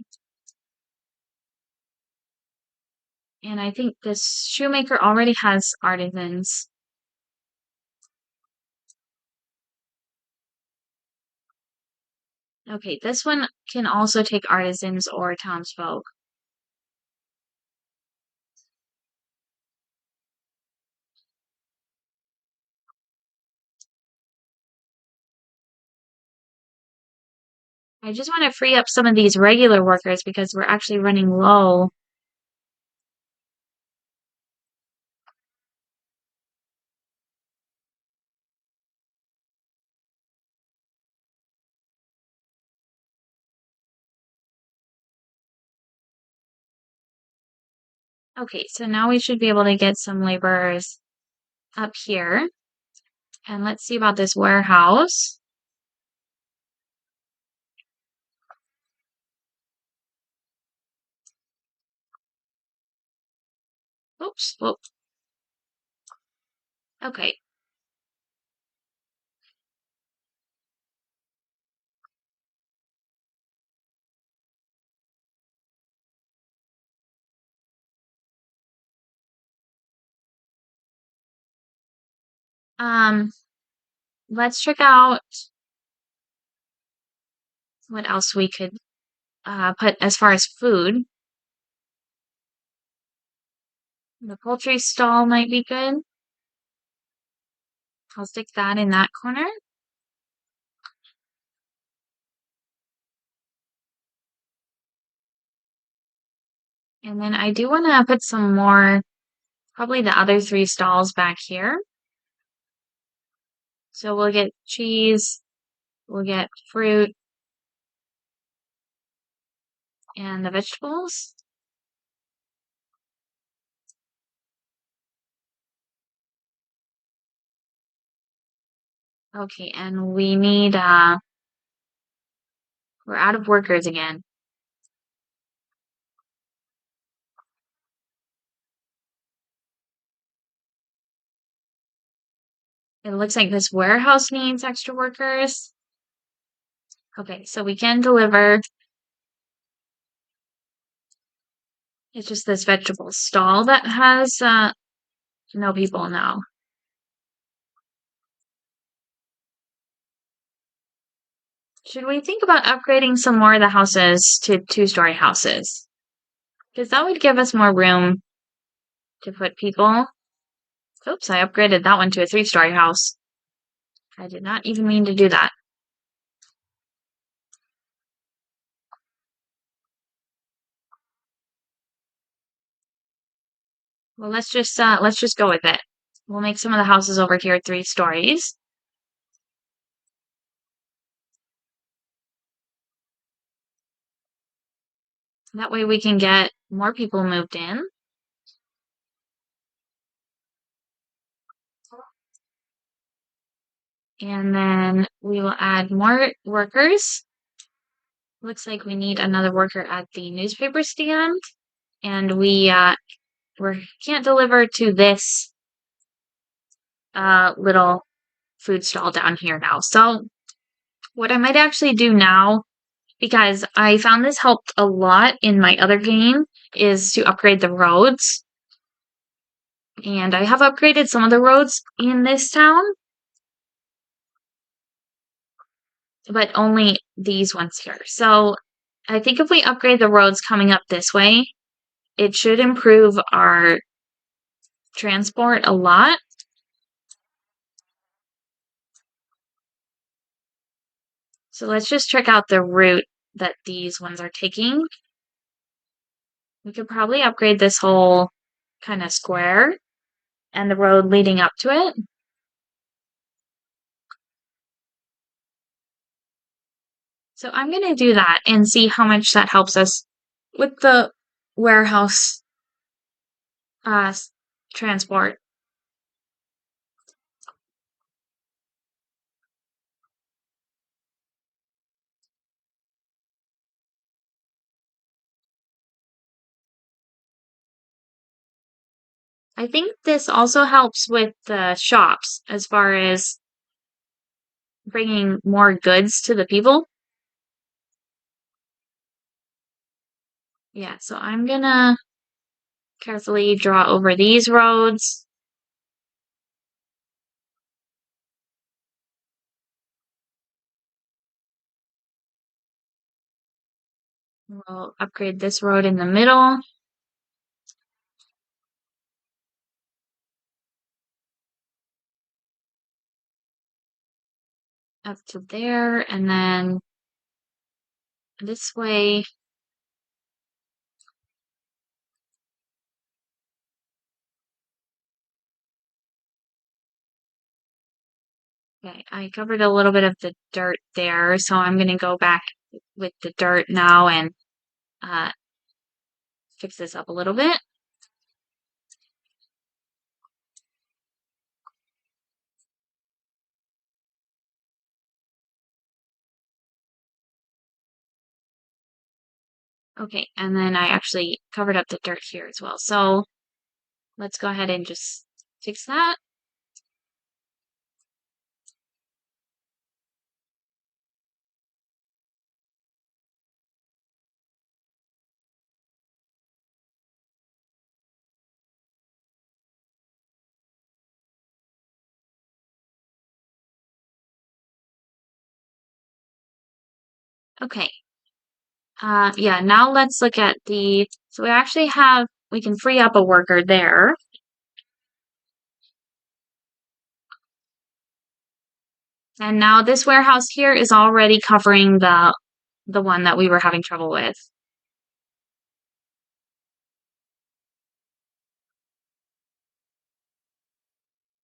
Speaker 1: And I think this shoemaker already has artisans. Okay, this one can also take artisans or townsfolk. I just want to free up some of these regular workers because we're actually running low. Okay, so now we should be able to get some laborers up here. And let's see about this warehouse. Oops, whoops. Okay. Um, let's check out what else we could put as far as food. The poultry stall might be good. I'll stick that in that corner. And then I do want to put some more, probably the other three stalls back here. So we'll get cheese, we'll get fruit, and the vegetables. Okay, and we need, we're out of workers again. It looks like this warehouse needs extra workers. Okay, so we can deliver. It's just this vegetable stall that has no people now. Should we think about upgrading some more of the houses to two-story houses? Because that would give us more room to put people. Oops, I upgraded that one to a three-story house. I did not even mean to do that. Well, let's just go with it. We'll make some of the houses over here 3 stories. That way we can get more people moved in. And then we will add more workers. Looks like we need another worker at the newspaper stand. And we can't deliver to this little food stall down here now. So what I might actually do now, because I found this helped a lot in my other game, is to upgrade the roads. And I have upgraded some of the roads in this town, but only these ones here. So I think if we upgrade the roads coming up this way, it should improve our transport a lot. So let's just check out the route that these ones are taking. We could probably upgrade this whole kind of square and the road leading up to it. So I'm going to do that and see how much that helps us with the warehouse transport. I think this also helps with the shops as far as bringing more goods to the people. Yeah, so I'm gonna carefully draw over these roads. We'll upgrade this road in the middle. Up to there, and then this way. Okay, I covered a little bit of the dirt there, so I'm gonna go back with the dirt now and uh, fix this up a little bit. Okay, and then I actually covered up the dirt here as well. So let's go ahead and just fix that. Okay. Yeah, now let's look at so we can free up a worker there. And now this warehouse here is already covering the one that we were having trouble with.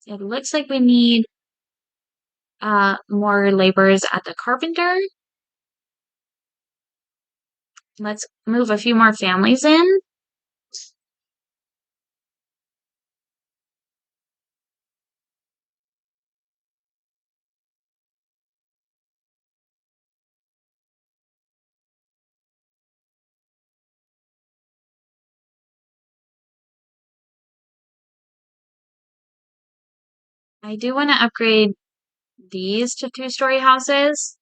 Speaker 1: It looks like we need more laborers at the carpenter. Let's move a few more families in. I do want to upgrade these to two-story houses.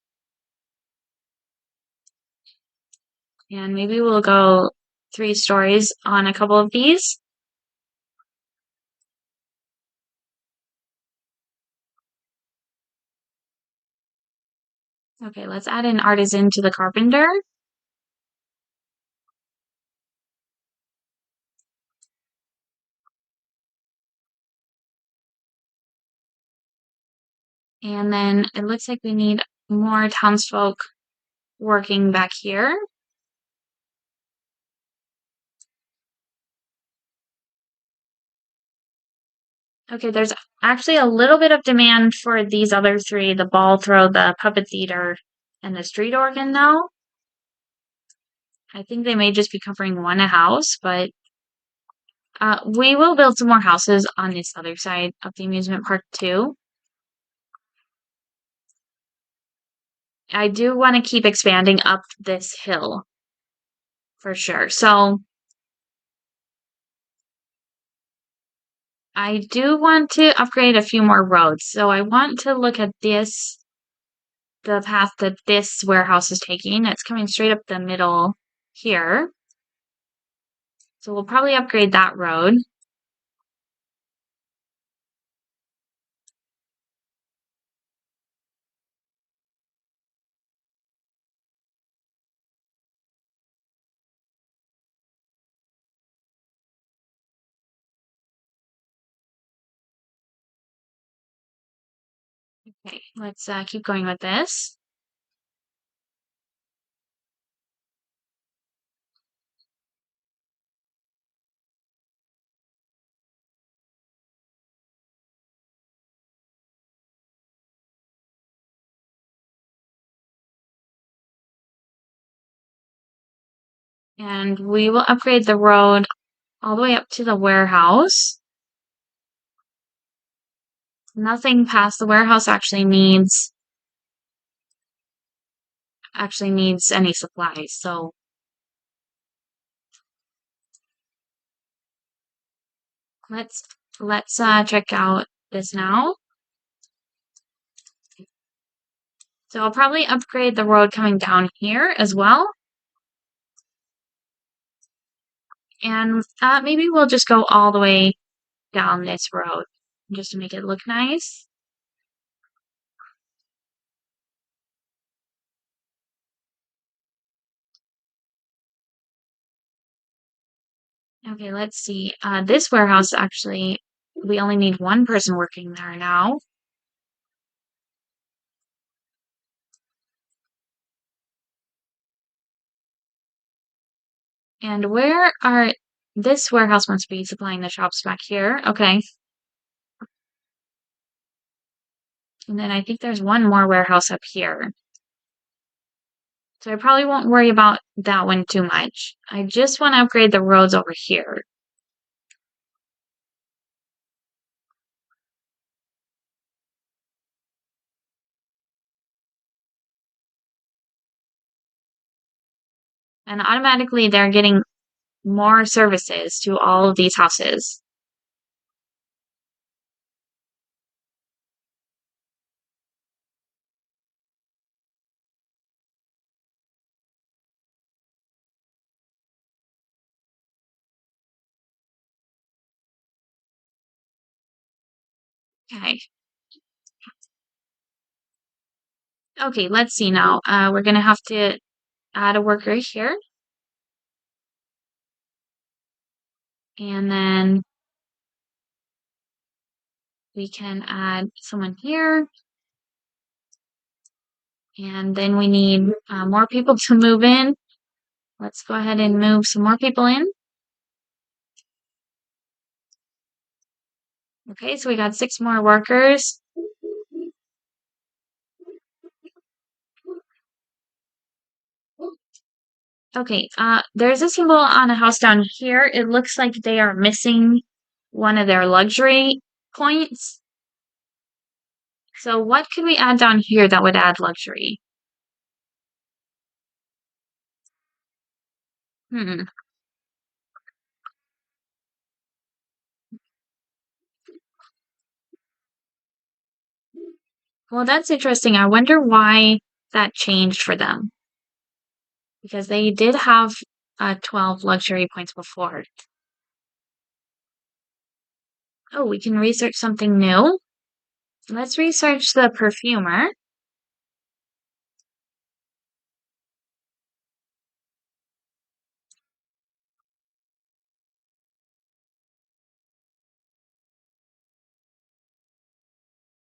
Speaker 1: And maybe we'll go 3 stories on a couple of these. Okay, let's add an artisan to the carpenter. And then it looks like we need more townsfolk working back here. Okay, there's actually a little bit of demand for these other three, the ball throw, the puppet theater, and the street organ now. I think they may just be covering one a house, but we will build some more houses on this other side of the amusement park too. I do want to keep expanding up this hill for sure. So I do want to upgrade a few more roads. So I want to look at this, the path that this warehouse is taking. It's coming straight up the middle here. So we'll probably upgrade that road. Okay, let's keep going with this. And we will upgrade the road all the way up to the warehouse. Nothing past the warehouse actually needs any supplies. So let's check out this now. So I'll probably upgrade the road coming down here as well. And maybe we'll just go all the way down this road just to make it look nice. Okay, let's see. This warehouse actually, we only need one person working there now. And this warehouse wants to be supplying the shops back here. Okay. And then I think there's one more warehouse up here. So I probably won't worry about that one too much. I just want to upgrade the roads over here. And automatically they're getting more services to all of these houses. Okay. Okay, let's see now. We're gonna have to add a worker here. And then we can add someone here. And then we need more people to move in. Let's go ahead and move some more people in. Okay, so we got 6 more workers. Okay, there's a symbol on a house down here. It looks like they are missing one of their luxury points. So what could we add down here that would add luxury? Hmm. Well, that's interesting. I wonder why that changed for them. Because they did have 12 luxury points before. Oh, we can research something new. Let's research the perfumer.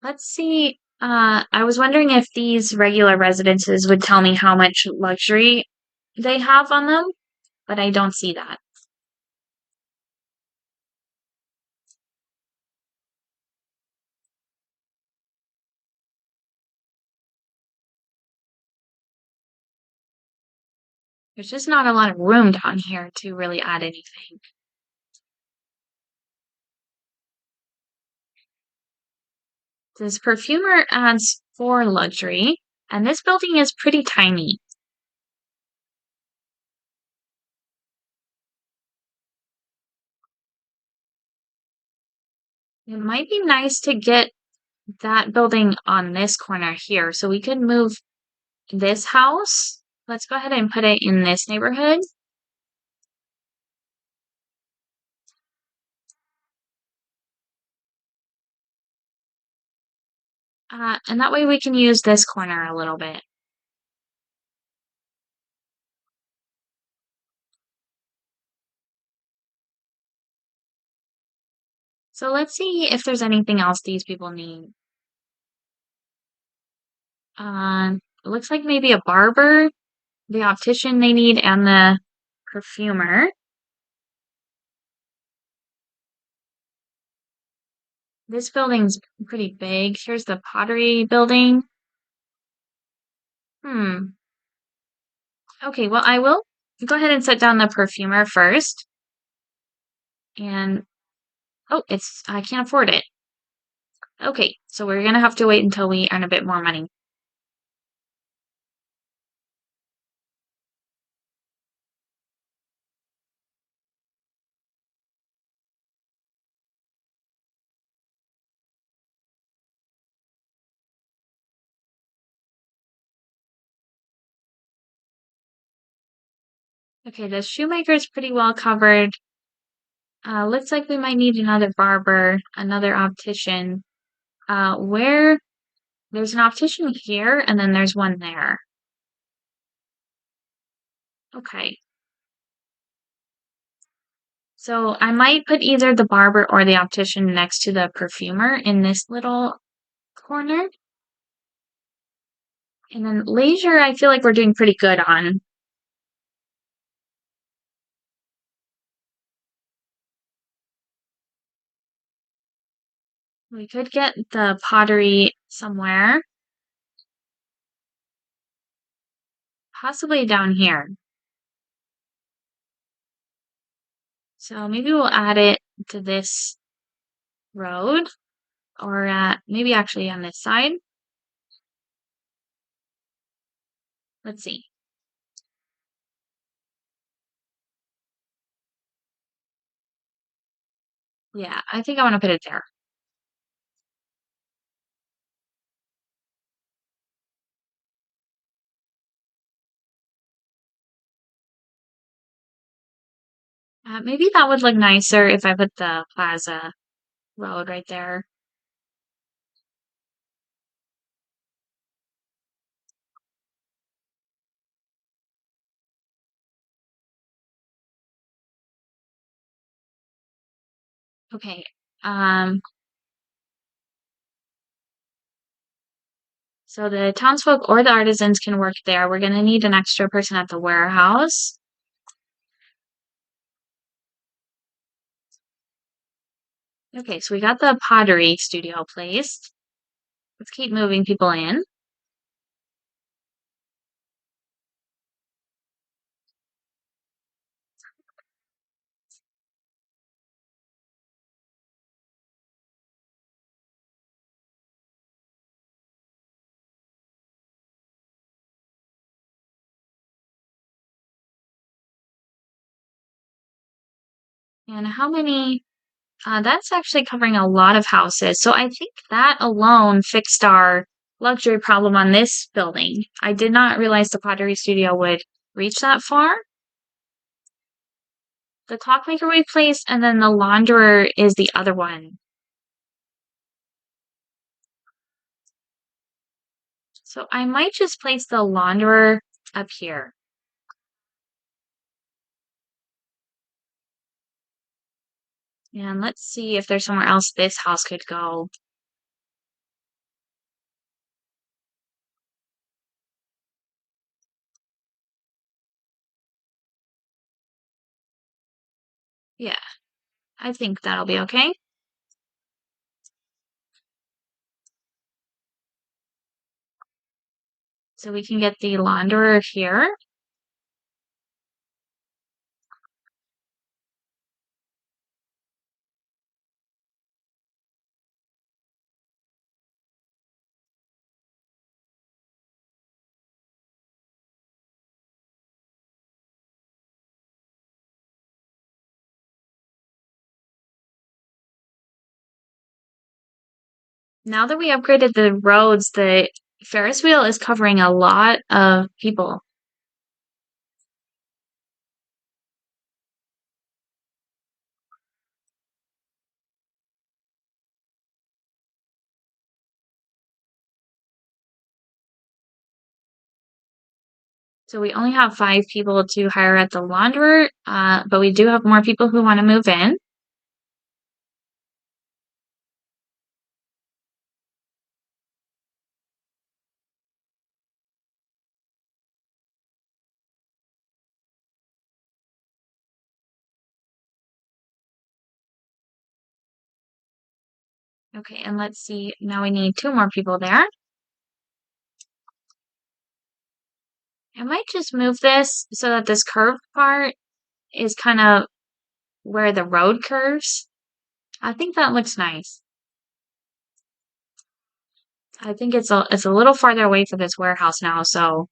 Speaker 1: Let's see. I was wondering if these regular residences would tell me how much luxury they have on them, but I don't see that. There's just not a lot of room down here to really add anything. This perfumer adds 4 luxury, And this building is pretty tiny. It might be nice to get that building on this corner here. So we could move this house. Let's go ahead and put it in this neighborhood. And that way we can use this corner a little bit. So let's see if there's anything else these people need. It looks like maybe a barber, the optician they need, and the perfumer. This building's pretty big. Here's the pottery building. Hmm. Okay, well, I will go ahead and set down the perfumer first. And, oh, I can't afford it. Okay, so we're gonna have to wait until we earn a bit more money. Okay, the shoemaker's pretty well covered. Looks like we might need another barber, another optician. Where there's an optician here, and then there's one there. Okay. So I might put either the barber or the optician next to the perfumer in this little corner. And then leisure, I feel like we're doing pretty good on. We could get the pottery somewhere, possibly down here. So maybe we'll add it to this road, or maybe actually on this side. Let's see. Yeah, I think I want to put it there. Maybe that would look nicer if I put the plaza road right there. Okay. Um, so the townsfolk or the artisans can work there. We're gonna need an extra person at the warehouse. Okay, so we got the pottery studio placed. Let's keep moving people in. And how many? That's actually covering a lot of houses. So I think that alone fixed our luxury problem on this building. I did not realize the pottery studio would reach that far. The clockmaker we placed, and then the launderer is the other one. So I might just place the launderer up here. And let's see if there's somewhere else this house could go. Yeah, I think that'll be okay. So we can get the launderer here. Now that we upgraded the roads, the Ferris wheel is covering a lot of people. So we only have 5 people to hire at the launderer, but we do have more people who want to move in. Okay, and let's see. Now we need 2 more people there. I might just move this so that this curved part is kind of where the road curves. I think that looks nice. I think it's a little farther away for this warehouse now, so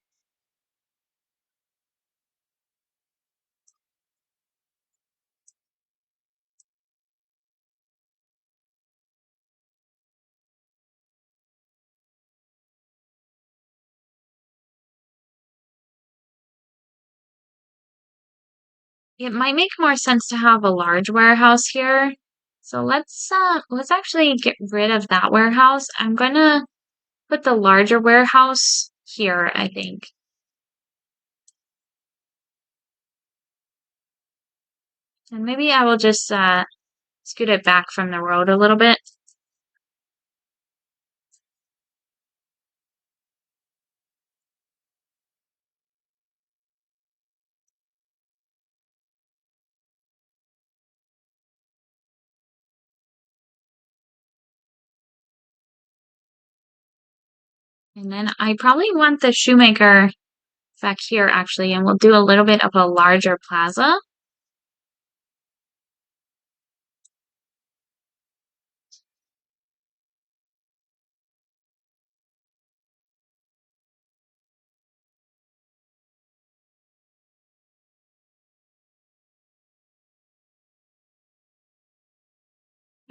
Speaker 1: it might make more sense to have a large warehouse here. So let's actually get rid of that warehouse. I'm gonna put the larger warehouse here, I think. And maybe I will just scoot it back from the road a little bit. And then I probably want the shoemaker back here actually, and we'll do a little bit of a larger plaza.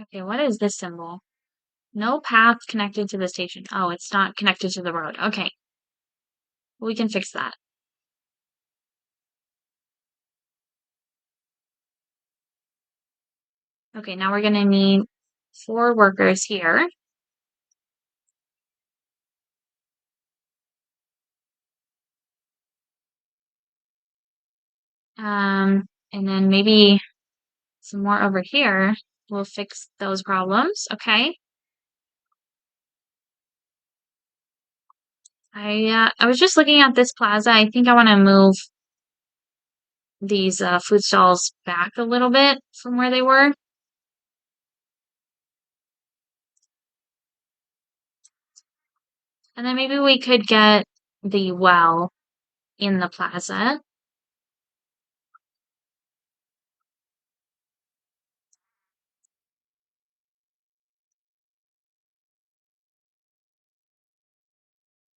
Speaker 1: Okay, what is this symbol? No path connected to the station. Oh, it's not connected to the road. Okay, we can fix that. Okay, now we're gonna need 4 workers here. And then maybe some more over here will fix those problems. Okay. I was just looking at this plaza. I think I want to move these food stalls back a little bit from where they were. And then maybe we could get the well in the plaza.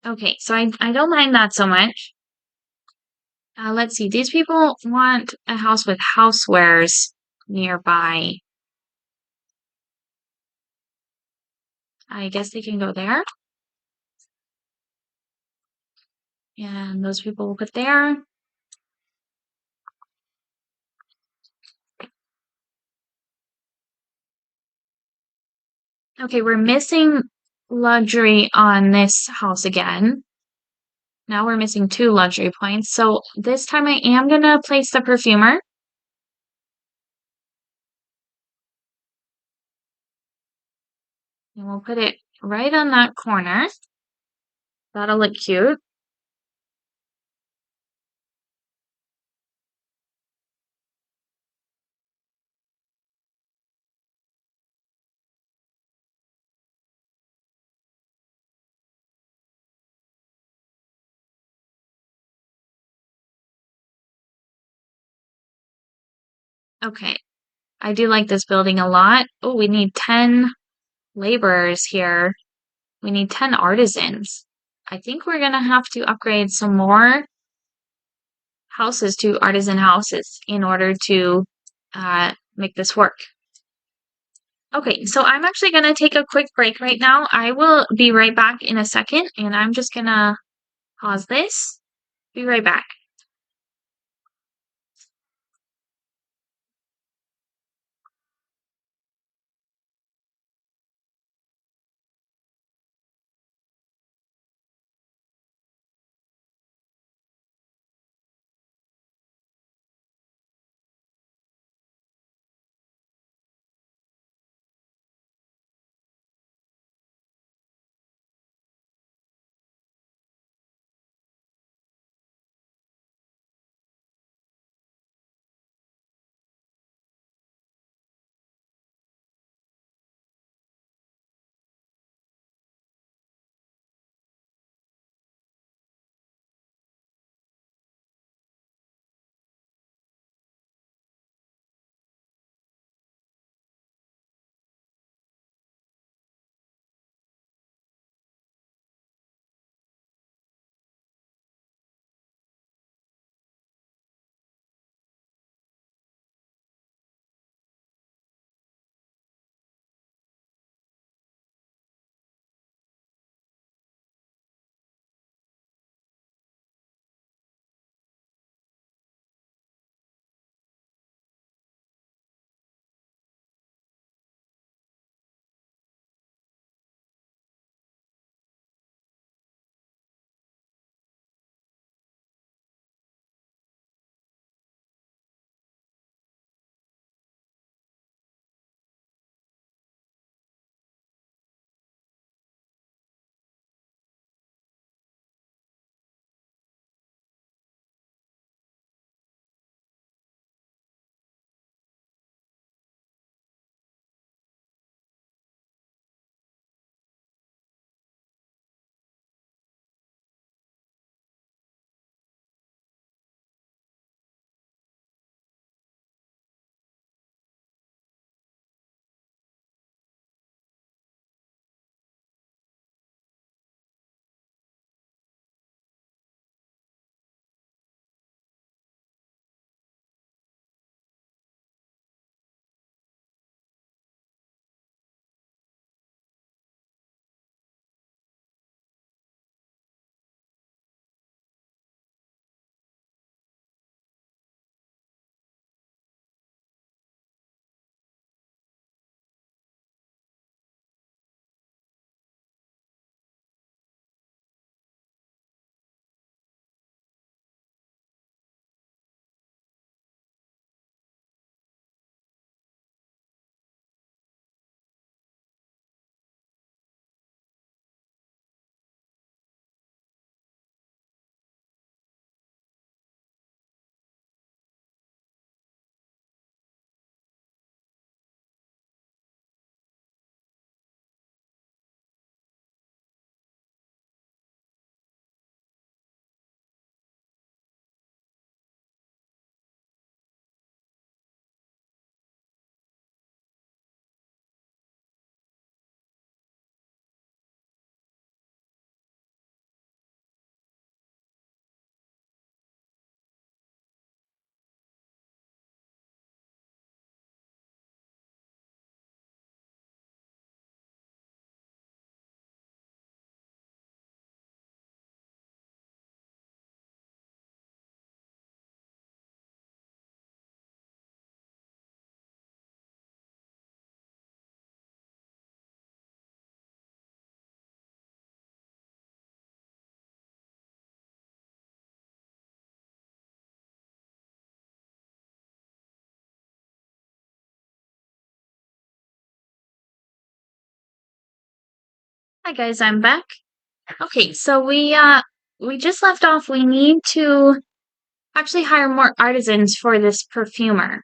Speaker 1: Okay, so I don't mind that so much. Let's see. These people want a house with housewares nearby. I guess they can go there. And those people will put there. Okay, we're missing luxury on this house again. Now we're missing 2 luxury points. So this time I am gonna place the perfumer. And we'll put it right on that corner. That'll look cute. Okay, I do like this building a lot. Oh, we need 10 laborers here. We need 10 artisans. I think we're gonna have to upgrade some more houses to artisan houses in order to make this work. Okay, so I'm actually gonna take a quick break right now. I will be right back in a second, and I'm just gonna pause this. Be right back. Hi guys, I'm back. Okay, so we just left off. We need to actually hire more artisans for this perfumer.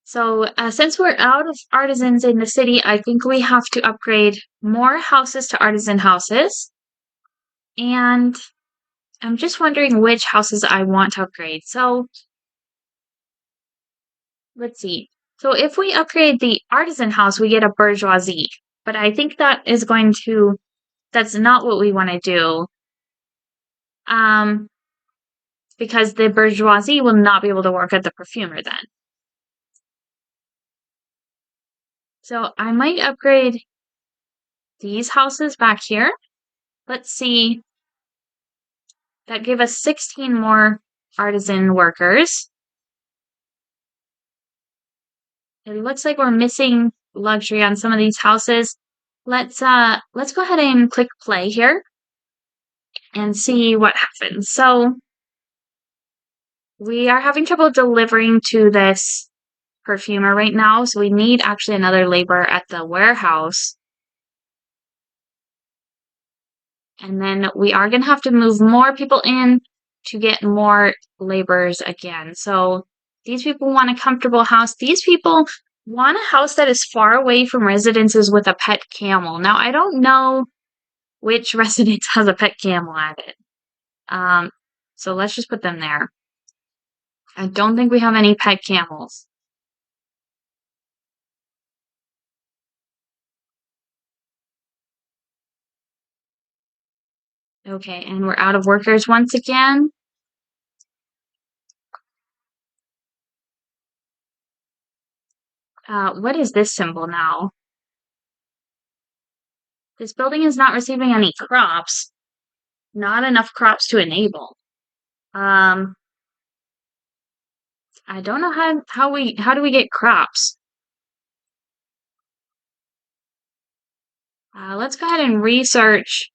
Speaker 1: So, since we're out of artisans in the city, I think we have to upgrade more houses to artisan houses. And I'm just wondering which houses I want to upgrade. So, let's see. So, if we upgrade the artisan house, we get a bourgeoisie. But I think that's not what we want to do. Um, because the bourgeoisie will not be able to work at the perfumer then. So I might upgrade these houses back here. Let's see. That gave us 16 more artisan workers. It looks like we're missing luxury on some of these houses. Let's go ahead and click play here and see what happens. So we are having trouble delivering to this perfumer right now, so we need actually another laborer at the warehouse. And then we are going to have to move more people in to get more laborers again. So these people want a comfortable house. These people want a house that is far away from residences with a pet camel. Now, I don't know which residence has a pet camel at it. So let's just put them there. I don't think we have any pet camels. Okay, and we're out of workers once again. What is this symbol now? This building is not receiving any crops. Not enough crops to enable. I don't know how do we get crops? Let's go ahead and research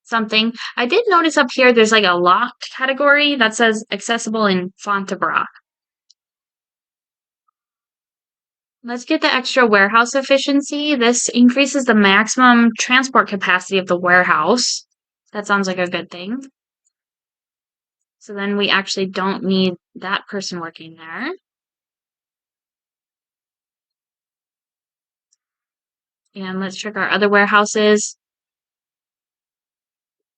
Speaker 1: something. I did notice up here there's like a locked category that says accessible in Fontainebleau. Let's get the extra warehouse efficiency. This increases the maximum transport capacity of the warehouse. That sounds like a good thing. So then we actually don't need that person working there. And let's check our other warehouses.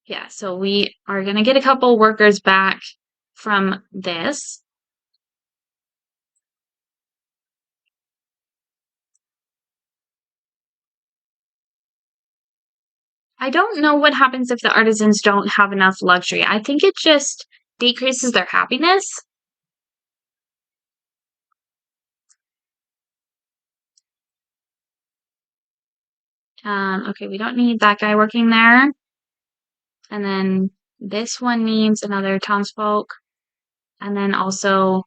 Speaker 1: Yeah, so we are going to get a couple workers back from this. I don't know what happens if the artisans don't have enough luxury. I think it just decreases their happiness. Okay, we don't need that guy working there. And then this one needs another townsfolk. And then also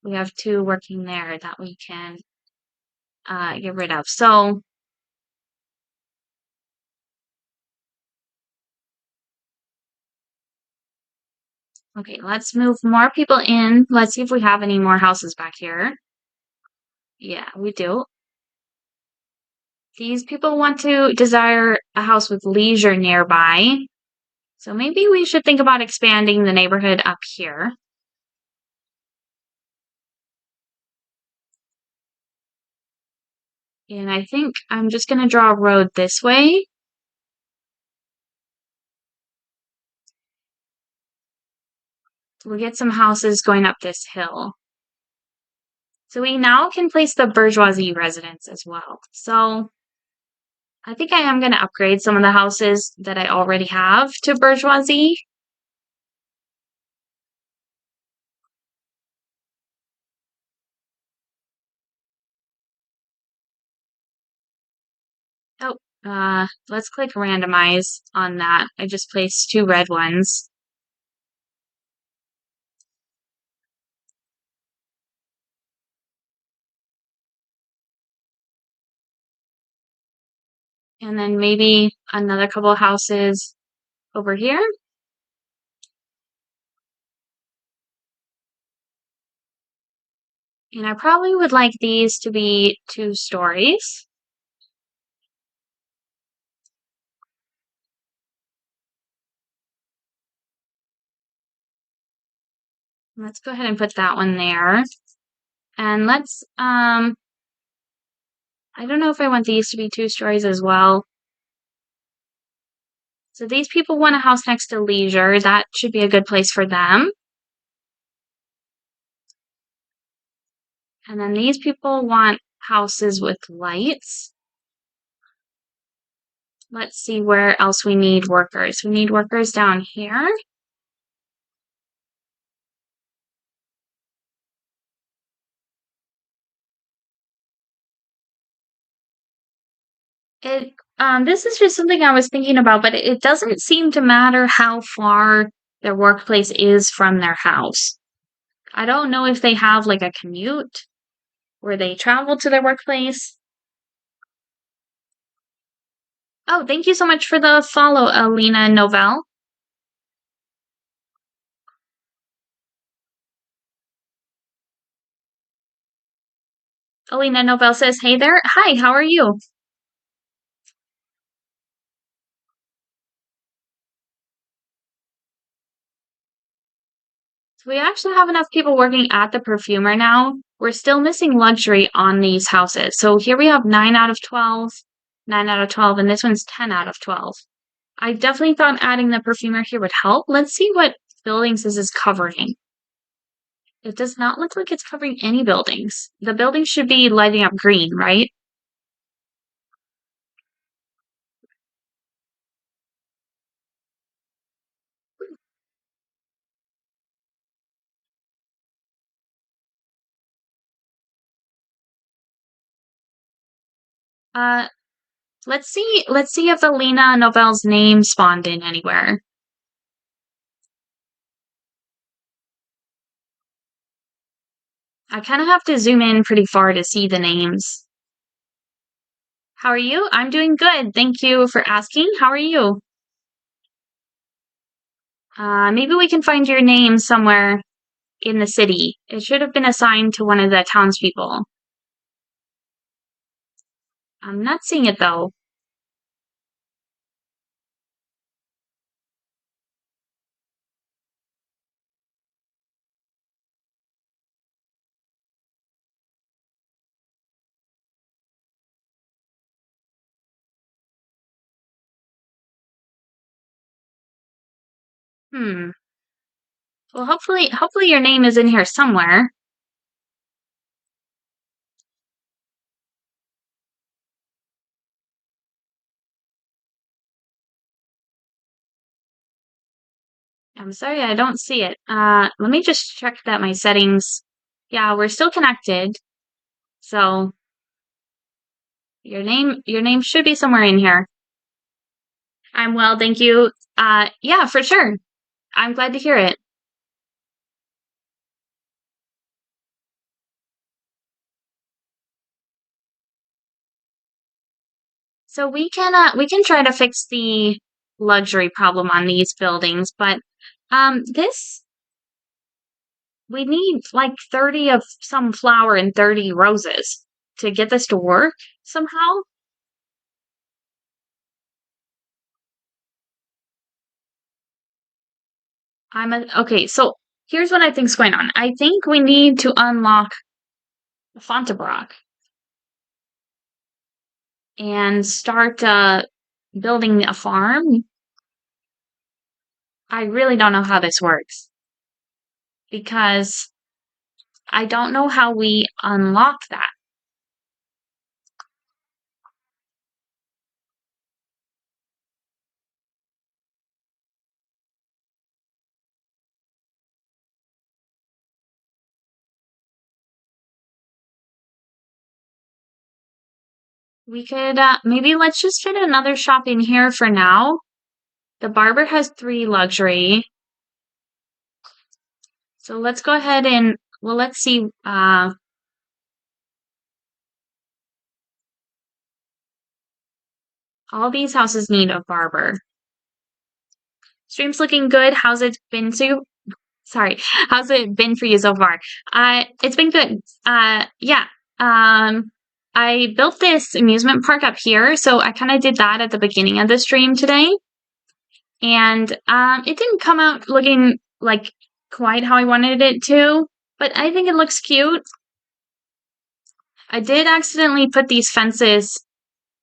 Speaker 1: we have two working there that we can get rid of. So okay, let's move more people in. Let's see if we have any more houses back here. Yeah, we do. These people want to desire a house with leisure nearby. So maybe we should think about expanding the neighborhood up here. And I think I'm just going to draw a road this way. We'll get some houses going up this hill. So we now can place the bourgeoisie residence as well. So I think I am going to upgrade some of the houses that I already have to bourgeoisie. Oh, let's click randomize on that. I just placed two red ones. And then maybe another couple of houses over here. And I probably would like these to be 2 stories. Let's go ahead and put that one there. And let's, I don't know if I want these to be 2 stories as well. So these people want a house next to leisure. That should be a good place for them. And then these people want houses with lights. Let's see where else we need workers. We need workers down here. This is just something I was thinking about, but it doesn't seem to matter how far their workplace is from their house. I don't know if they have like a commute where they travel to their workplace. Oh, thank you so much for the follow, Alina Novell. Alina Novell says, "Hey there. Hi, how are you?" So we actually have enough people working at the perfumer now. We're still missing luxury on these houses. So here we have 9 out of 12, 9 out of 12, and this one's 10 out of 12. I definitely thought adding the perfumer here would help. Let's see what buildings this is covering. It does not look like it's covering any buildings. The buildings should be lighting up green, right? Uh, let's see if Alina Novell's name spawned in anywhere. I kind of have to zoom in pretty far to see the names. How are you? I'm doing good. Thank you for asking. How are you? Maybe we can find your name somewhere in the city. It should have been assigned to one of the townspeople. I'm not seeing it though. Hmm. Well, hopefully your name is in here somewhere. I'm sorry, I don't see it. Let me just check that my settings. Yeah, we're still connected. So your name should be somewhere in here. I'm well, thank you. Yeah, for sure. I'm glad to hear it. So we can try to fix the luxury problem on these buildings, but this we need like 30 of some flower and 30 roses to get this to work somehow. Okay, so here's what I think's going on. I think we need to unlock Fontainebleau and start building a farm. I really don't know how this works because I don't know how we unlock that. We could maybe let's just fit another shop in here for now. The barber has 3 luxury. So let's go ahead and well let's see all these houses need a barber. Stream's looking good. How's it been to sorry. How's it been for you so far? It's been good. Yeah. Um I built this amusement park up here, so I kind of did that at the beginning of the stream today. And it didn't come out looking like quite how I wanted it to, but I think it looks cute. I did accidentally put these fences.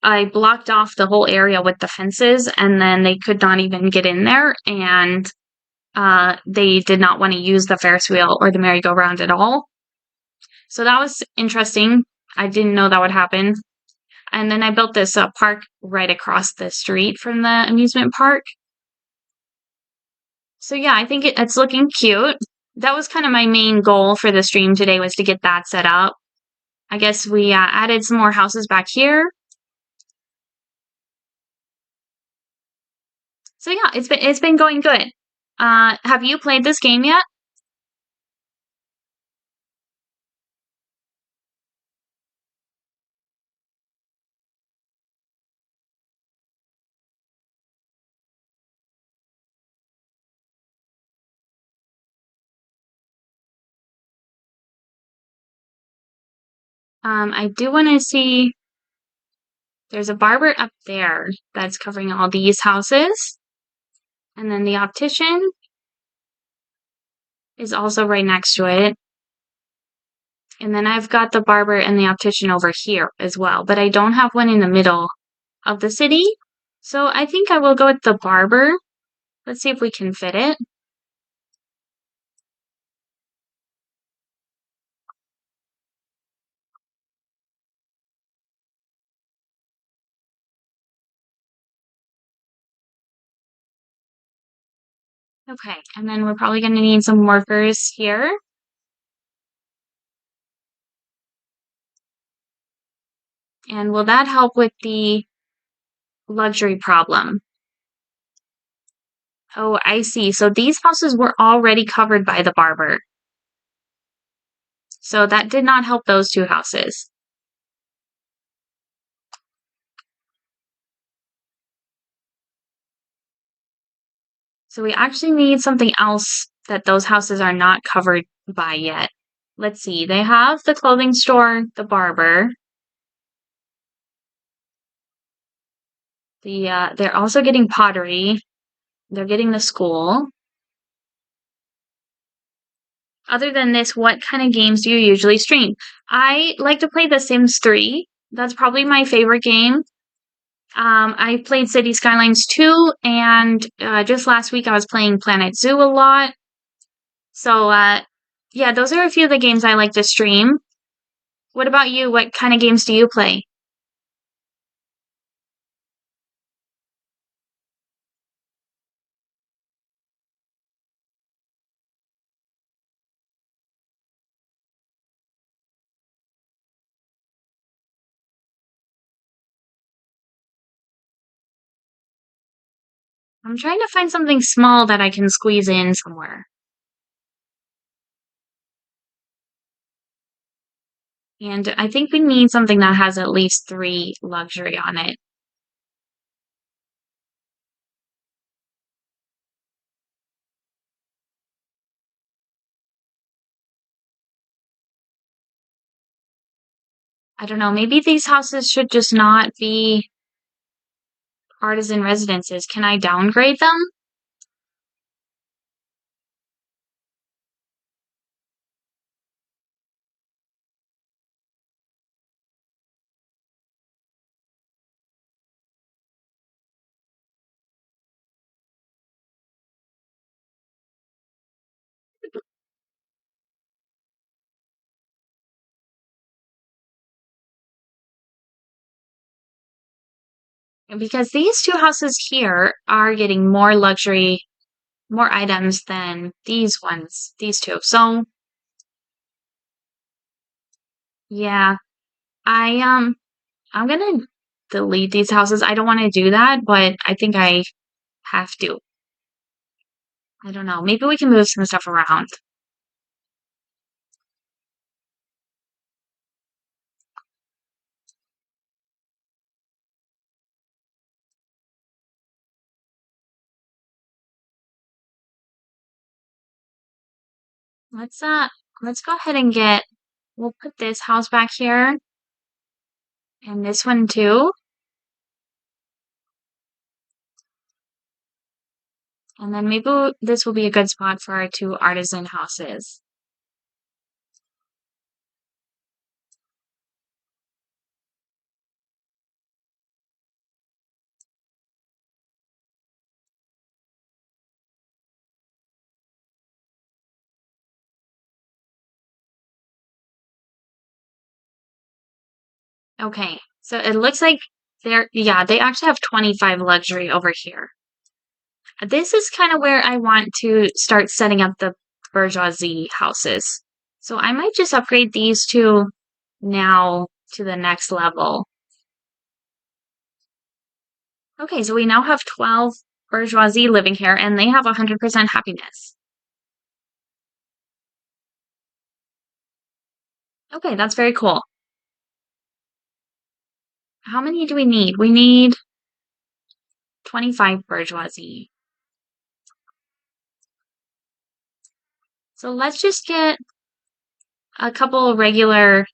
Speaker 1: I blocked off the whole area with the fences, and then they could not even get in there, and they did not want to use the Ferris wheel or the merry-go-round at all. So that was interesting. I didn't know that would happen. And then I built this park right across the street from the amusement park. So yeah, I think it's looking cute. That was kind of my main goal for the stream today was to get that set up. I guess we added some more houses back here. So yeah, it's been going good. Have you played this game yet? I do want to see. There's a barber up there that's covering all these houses, and then the optician is also right next to it. And then I've got the barber and the optician over here as well, but I don't have one in the middle of the city. So I think I will go with the barber. Let's see if we can fit it. Okay, and then we're probably going to need some workers here. And will that help with the luxury problem? Oh, I see. So these houses were already covered by the barber. So that did not help those two houses. So we actually need something else that those houses are not covered by yet. Let's see. They have the clothing store, the barber. They're also getting pottery. They're getting the school. Other than this, what kind of games do you usually stream? I like to play The Sims 3. That's probably my favorite game. I played City Skylines 2, and just last week I was playing Planet Zoo a lot. So, yeah, those are a few of the games I like to stream. What about you? What kind of games do you play? I'm trying to find something small that I can squeeze in somewhere. And I think we need something that has at least three luxury on it. I don't know, maybe these houses should just not be artisan residences. Can I downgrade them? Because these two houses here are getting more luxury, more items than these ones, these two. So, yeah, I'm gonna delete these houses. I don't want to do that, but I think I have to. I don't know. Maybe we can move some stuff around. Let's uh let's go ahead and we'll put this house back here and this one too. And then maybe this will be a good spot for our two artisan houses. Okay, so it looks like yeah, they actually have 25 luxury over here. This is kind of where I want to start setting up the bourgeoisie houses. So I might just upgrade these two now to the next level. Okay, so we now have 12 bourgeoisie living here, and they have 100% happiness. Okay, that's very cool. How many do we need? We need 25 bourgeoisie. So let's just get a couple regular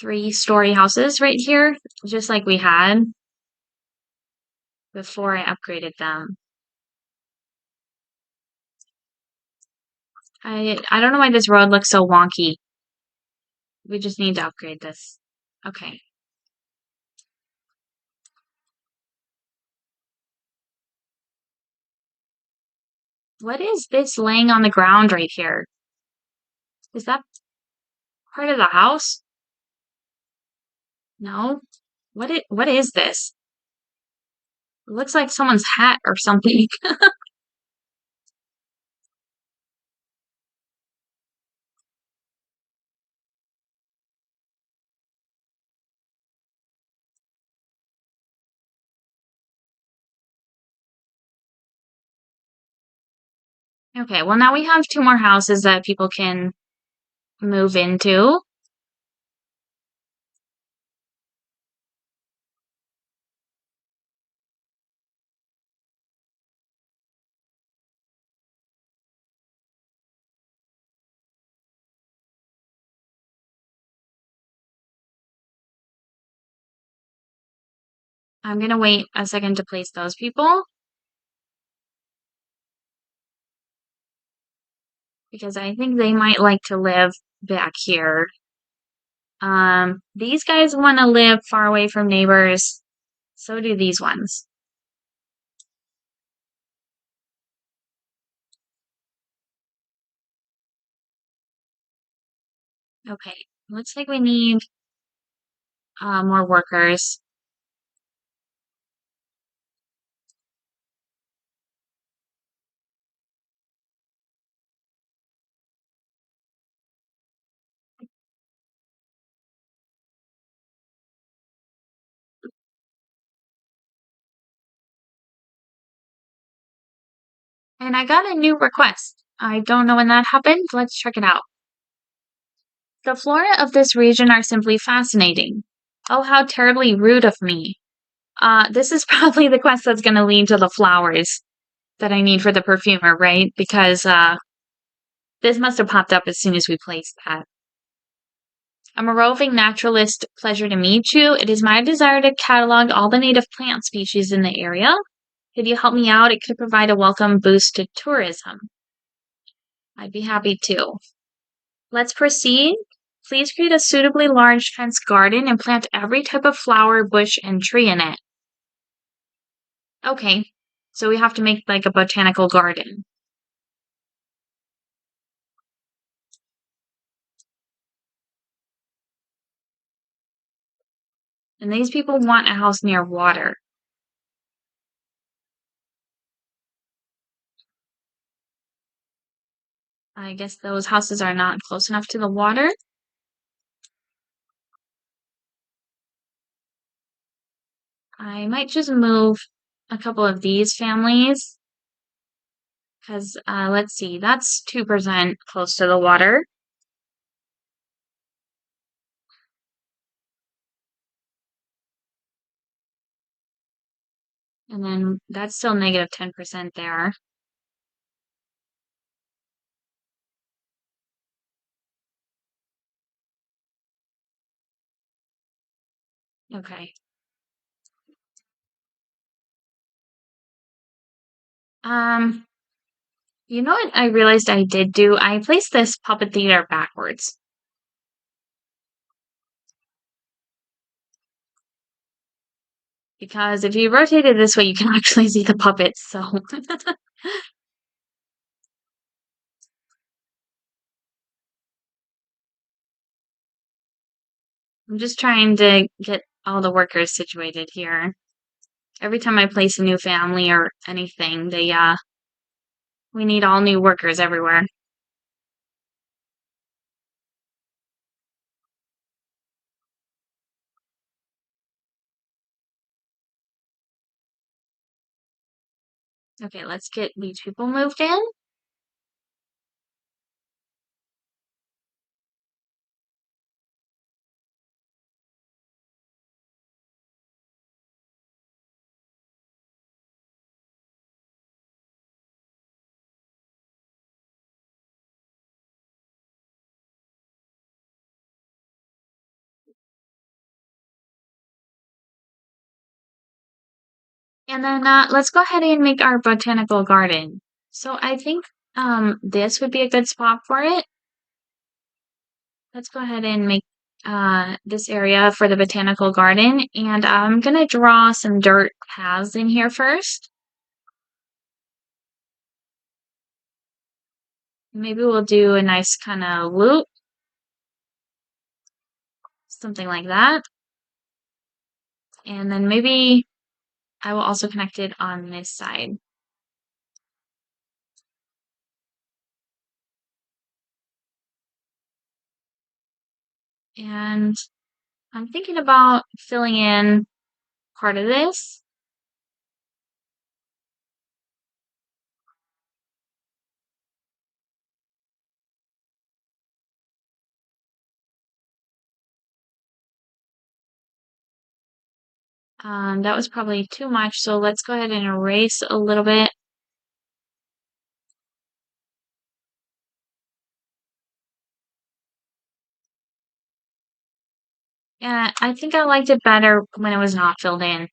Speaker 1: 3-story houses right here, just like we had before I upgraded them. I don't know why this road looks so wonky. We just need to upgrade this. Okay. What is this laying on the ground right here? Is that part of the house? No. What is this? It looks like someone's hat or something. Okay, well now we have 2 more houses that people can move into. I'm gonna wait a second to place those people because I think they might like to live back here. These guys want to live far away from neighbors. So do these ones. Okay, looks like we need more workers. And I got a new request. I don't know when that happened. Let's check it out. The flora of this region are simply fascinating. Oh, how terribly rude of me. This is probably the quest that's going to lead to the flowers that I need for the perfumer, right? Because this must have popped up as soon as we placed that. I'm a roving naturalist. Pleasure to meet you. It is my desire to catalog all the native plant species in the area. Could you help me out? It could provide a welcome boost to tourism. I'd be happy to. Let's proceed. Please create a suitably large fenced garden and plant every type of flower, bush, and tree in it. Okay, so we have to make like a botanical garden. And these people want a house near water. I guess those houses are not close enough to the water. I might just move a couple of these families because let's see, that's 2% close to the water. And then that's still negative 10% there. Okay. Um, you know what I realized I did do? I placed this puppet theater backwards. Because if you rotate it this way, you can actually see the puppets, so I'm just trying to get all the workers situated here. Every time I place a new family or anything, we need all new workers everywhere. Okay, let's get these people moved in. And then let's go ahead and make our botanical garden. So I think this would be a good spot for it. Let's go ahead and make this area for the botanical garden. And I'm gonna draw some dirt paths in here first. Maybe we'll do a nice kind of loop, something like that. And then maybe I will also connect it on this side. And I'm thinking about filling in part of this. That was probably too much, so let's go ahead and erase a little bit. Yeah, I think I liked it better when it was not filled in.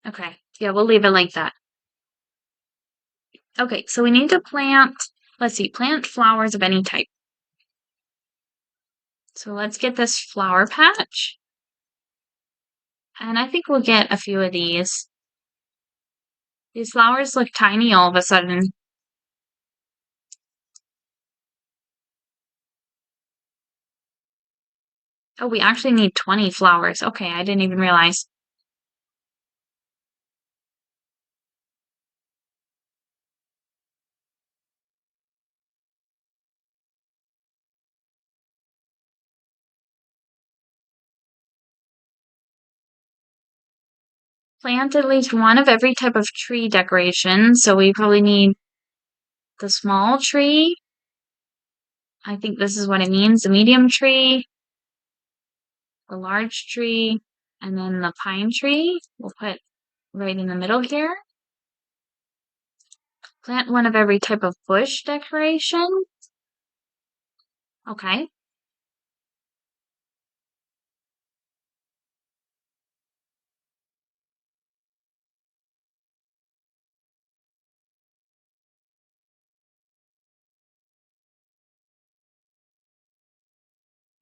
Speaker 1: Okay, yeah, we'll leave it like that. Okay, so we need to plant, let's see, plant flowers of any type. So let's get this flower patch. And I think we'll get a few of these. These flowers look tiny all of a sudden. Oh, we actually need 20 flowers. Okay, I didn't even realize. Plant at least one of every type of tree decoration. So we probably need the small tree. I think this is what it means. The medium tree, the large tree, and then the pine tree. We'll put right in the middle here. Plant one of every type of bush decoration. Okay.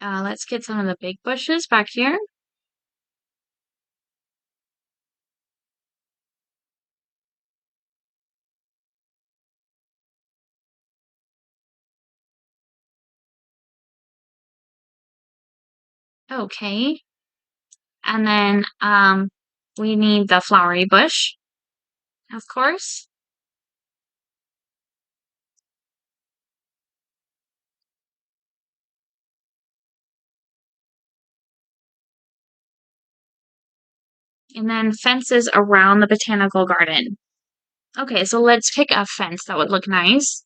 Speaker 1: Let's get some of the big bushes back here. Okay. And then we need the flowery bush, of course. And then fences around the botanical garden. Okay, so let's pick a fence that would look nice.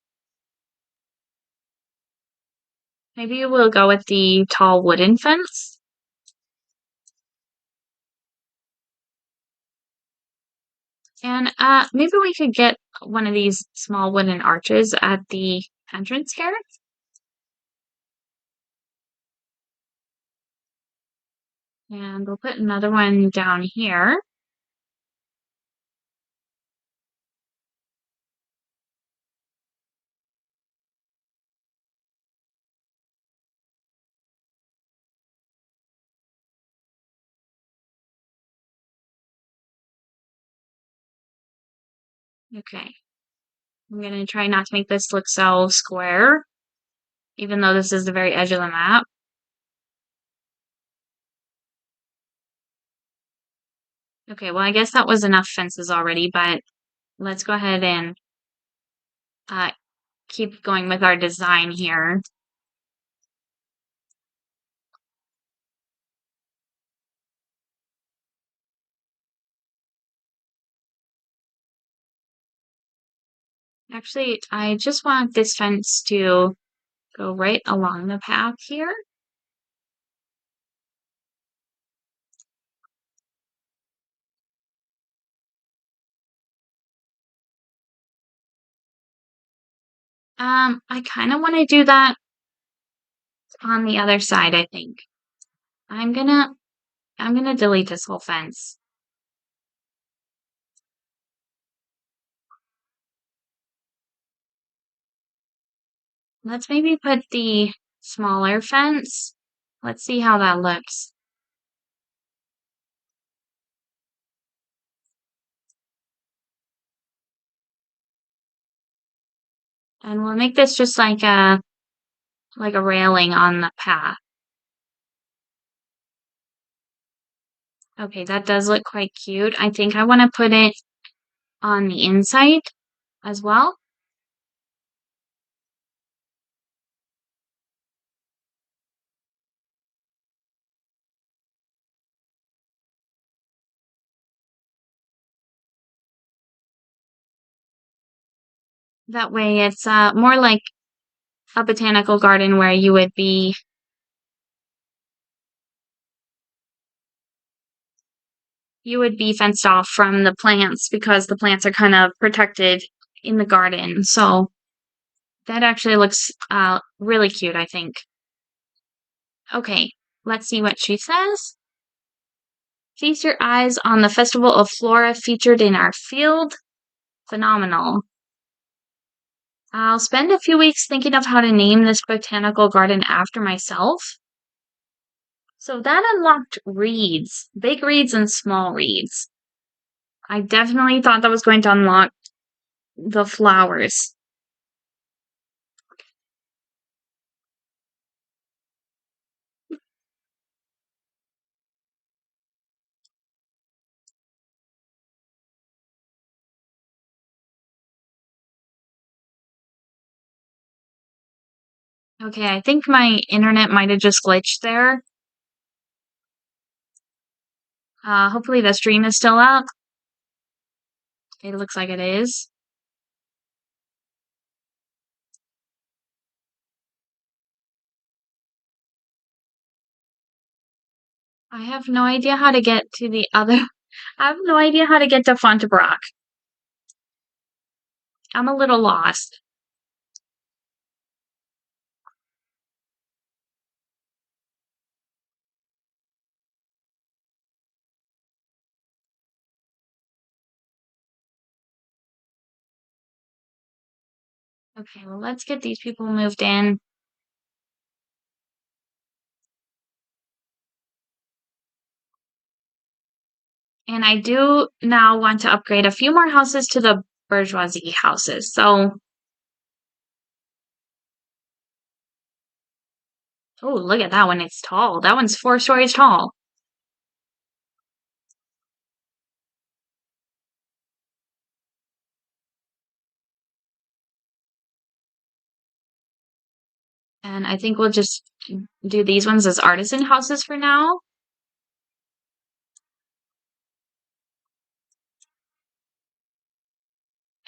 Speaker 1: Maybe we'll go with the tall wooden fence. And maybe we could get one of these small wooden arches at the entrance here. And we'll put another one down here. Okay. I'm going to try not to make this look so square, even though this is the very edge of the map. Okay, well, I guess that was enough fences already, but let's go ahead and uh, keep going with our design here. Actually, I just want this fence to go right along the path here. I kind of want to do that on the other side, I think. I'm gonna delete this whole fence. Let's maybe put the smaller fence. Let's see how that looks. And we'll make this just like a railing on the path. Okay, that does look quite cute. I think I want to put it on the inside as well. That way it's more like a botanical garden where you would be fenced off from the plants because the plants are kind of protected in the garden. So that actually looks really cute, I think. Okay, let's see what she says. Feast your eyes on the Festival of Flora featured in our field. Phenomenal. I'll spend a few weeks thinking of how to name this botanical garden after myself. So that unlocked reeds, big reeds and small reeds. I definitely thought that was going to unlock the flowers. Okay, I think my internet might have just glitched there. Hopefully the stream is still up. It looks like it is. I have no idea how to get to the other. I have no idea how to get to Fontebrock. I'm a little lost. Okay, well, let's get these people moved in. And I do now want to upgrade a few more houses to the bourgeoisie houses. So, oh, look at that one. It's tall. That one's 4 stories tall. And I think we'll just do these ones as artisan houses for now.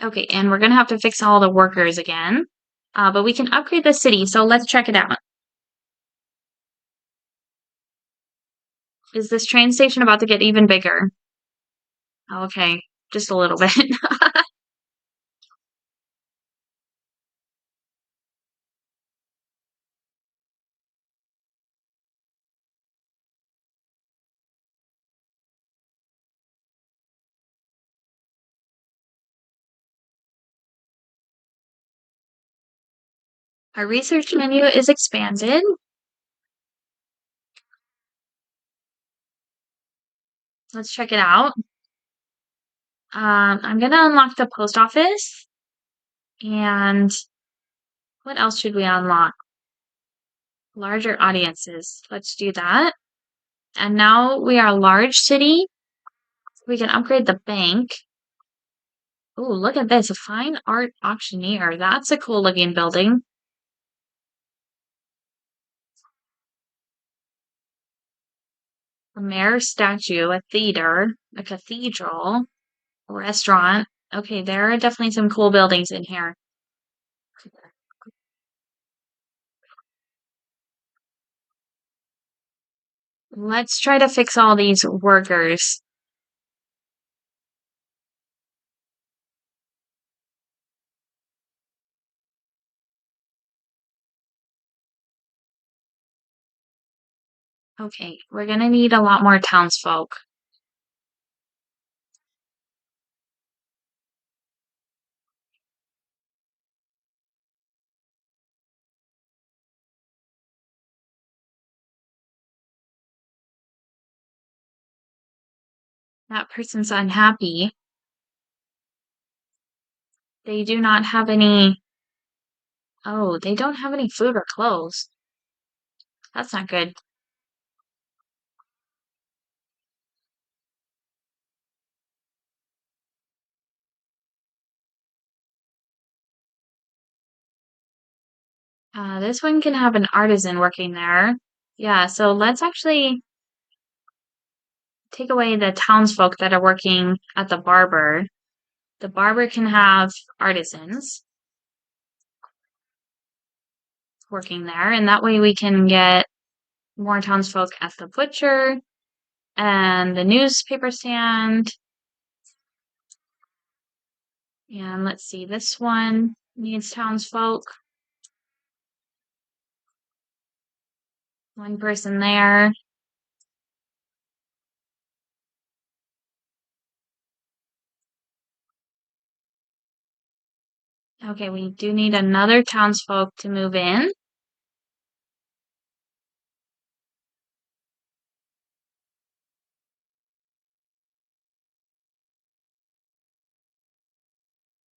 Speaker 1: Okay, and we're gonna have to fix all the workers again. But we can upgrade the city, so let's check it out. Is this train station about to get even bigger? Okay, just a little bit. Our research menu is expanded. Let's check it out. I'm gonna unlock the post office. And what else should we unlock? Larger audiences. Let's do that. And now we are a large city. We can upgrade the bank. Oh, look at this, a fine art auctioneer. That's a cool looking building. A mayor's statue, a theater, a cathedral, a restaurant. Okay, there are definitely some cool buildings in here. Let's try to fix all these workers. Okay, we're gonna need a lot more townsfolk. That person's unhappy. They do not have any. Oh, they don't have any food or clothes. That's not good. This one can have an artisan working there. Yeah, so let's actually take away the townsfolk that are working at the barber. The barber can have artisans working there, and that way we can get more townsfolk at the butcher and the newspaper stand. And let's see, this one needs townsfolk. One person there. Okay, we do need another townsfolk to move in.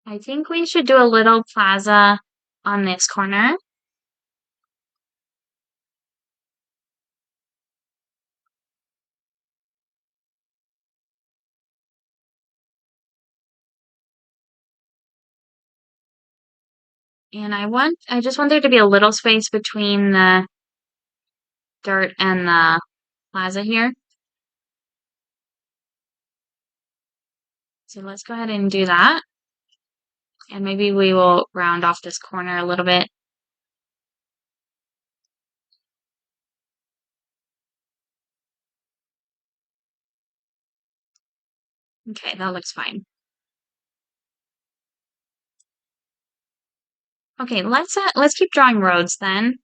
Speaker 1: I think we should do a little plaza on this corner. And I just want there to be a little space between the dirt and the plaza here. So let's go ahead and do that. And maybe we will round off this corner a little bit. Okay, that looks fine. Okay, let's keep drawing roads then.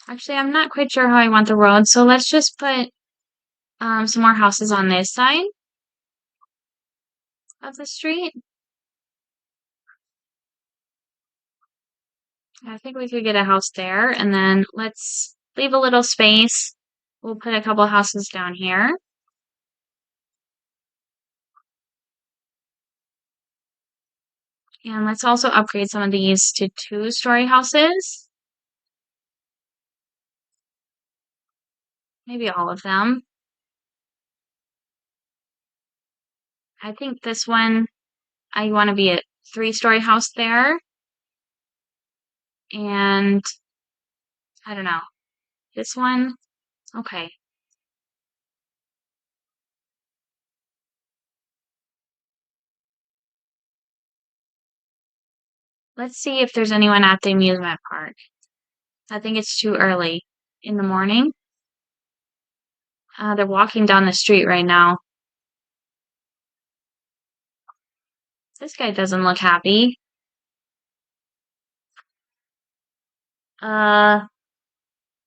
Speaker 1: Actually, I'm not quite sure how I want the road, so let's just put some more houses on this side of the street. I think we could get a house there, and then let's leave a little space. We'll put a couple houses down here. And let's also upgrade some of these to two-story houses. Maybe all of them. I think this one, I want to be a three-story house there. And I don't know. This one, okay. Let's see if there's anyone at the amusement park. I think it's too early in the morning. They're walking down the street right now. This guy doesn't look happy. Uh,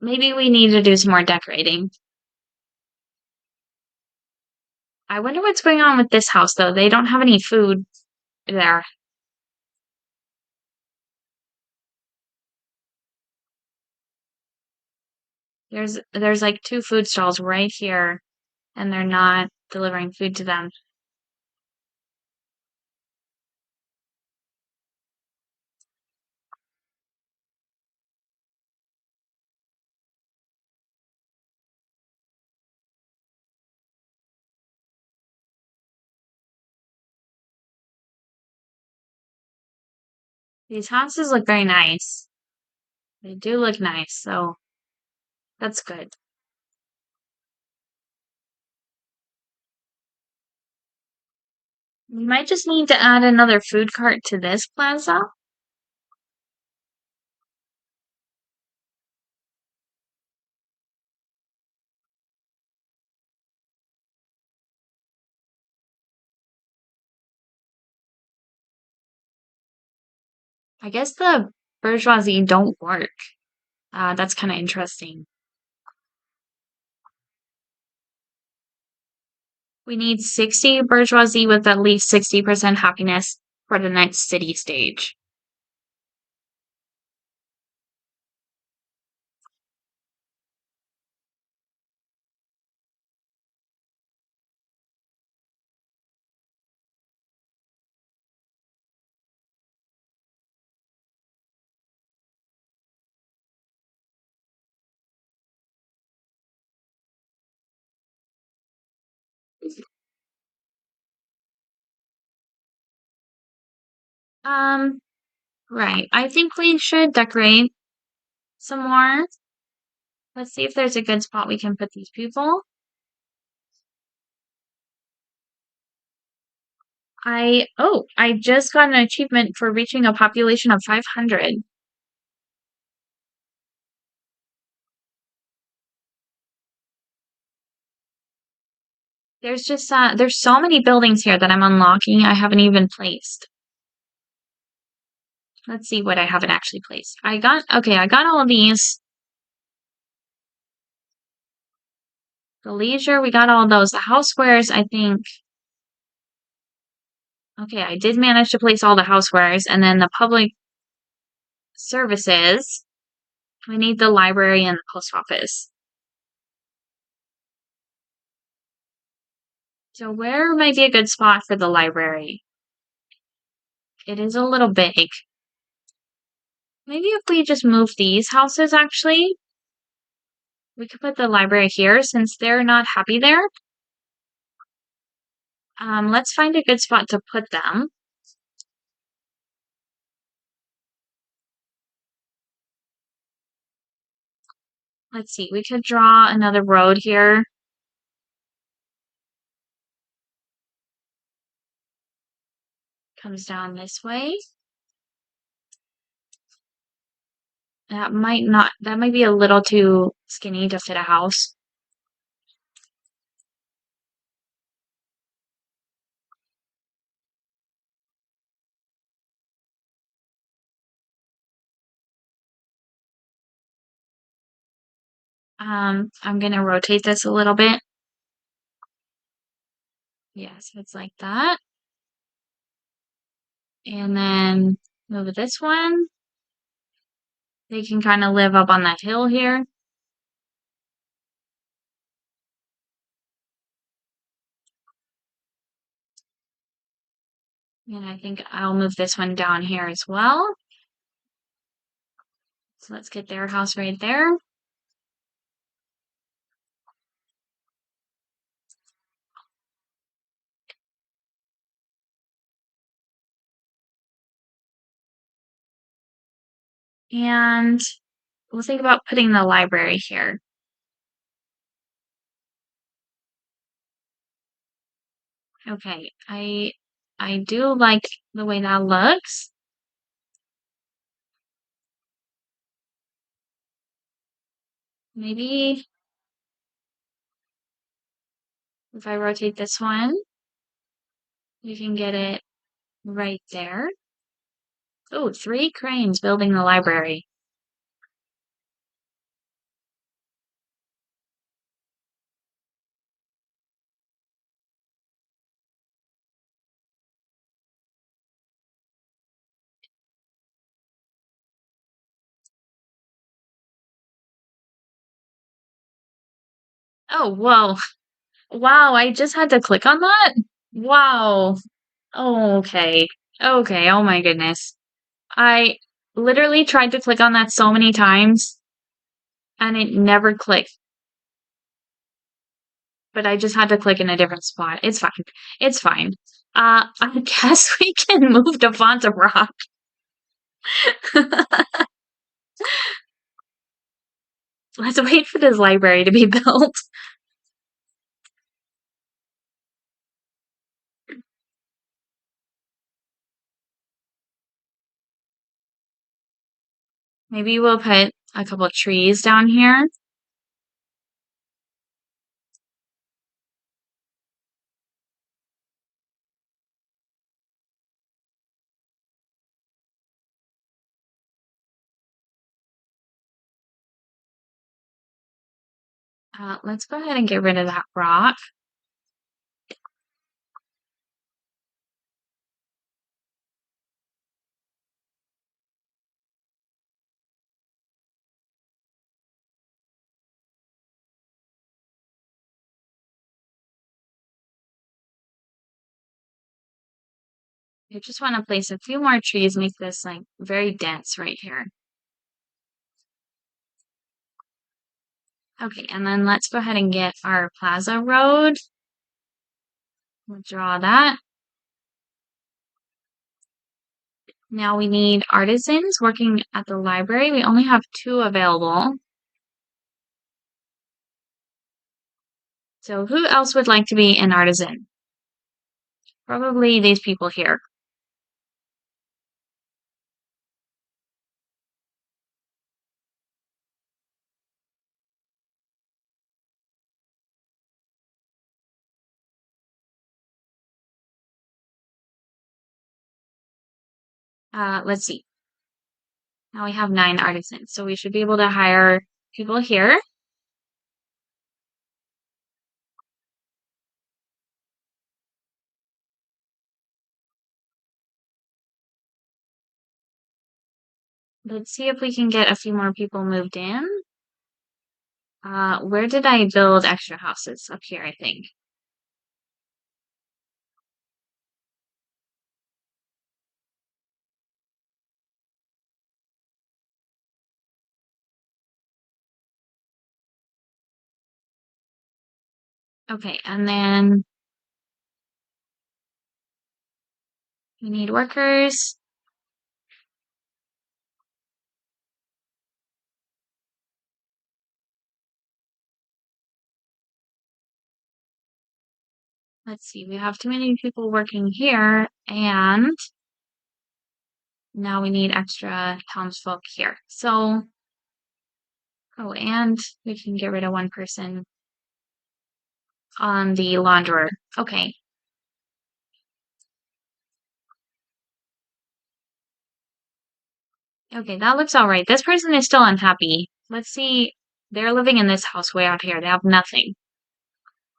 Speaker 1: Maybe we need to do some more decorating. I wonder what's going on with this house, though. They don't have any food there. There's like two food stalls right here, and they're not delivering food to them. These houses look very nice. They do look nice, so that's good. We might just need to add another food cart to this plaza. I guess the bourgeoisie don't work. That's kind of interesting. We need 60 bourgeoisie with at least 60% happiness for the next city stage. Um, right. I think we should decorate some more. Let's see if there's a good spot we can put these people. I just got an achievement for reaching a population of 500. There's so many buildings here that I'm unlocking I haven't even placed. Let's see what I haven't actually placed. Okay, I got all of these. The leisure, we got all those. The house squares, I think. Okay, I did manage to place all the house squares, and then the public services. We need the library and the post office. So where might be a good spot for the library? It is a little big. Maybe if we just move these houses, actually, we could put the library here since they're not happy there. Let's find a good spot to put them. Let's see, we could draw another road here. Comes down this way. That might be a little too skinny to fit a house. I'm gonna rotate this a little bit. Yes, it's like that. And then move this one. They can kind of live up on that hill here. And I think I'll move this one down here as well. So let's get their house right there. And we'll think about putting the library here. Okay, I do like the way that looks. Maybe if I rotate this one, we can get it right there. Oh, 3 cranes building the library. Oh, whoa. Wow, I just had to click on that? Wow. Oh, okay. Okay, oh my goodness. I literally tried to click on that so many times and it never clicked. But I just had to click in a different spot. It's fine. It's fine. I guess we can move to Font of Rock. Let's wait for this library to be built. Maybe we'll put a couple trees down here. Let's go ahead and get rid of that rock. I just want to place a few more trees, make this like very dense right here. Okay, and then let's go ahead and get our plaza road. We'll draw that. Now we need artisans working at the library. We only have 2 available. So who else would like to be an artisan? Probably these people here. Let's see. Now we have 9 artisans, so we should be able to hire people here. Let's see if we can get a few more people moved in. Where did I build extra houses? Up here, I think. Okay, and then we need workers. Let's see, we have too many people working here, and now we need extra townsfolk here. So, oh, and we can get rid of 1 person on the launderer. Okay. Okay, that looks all right. This person is still unhappy. Let's see. They're living in this house way out here. They have nothing.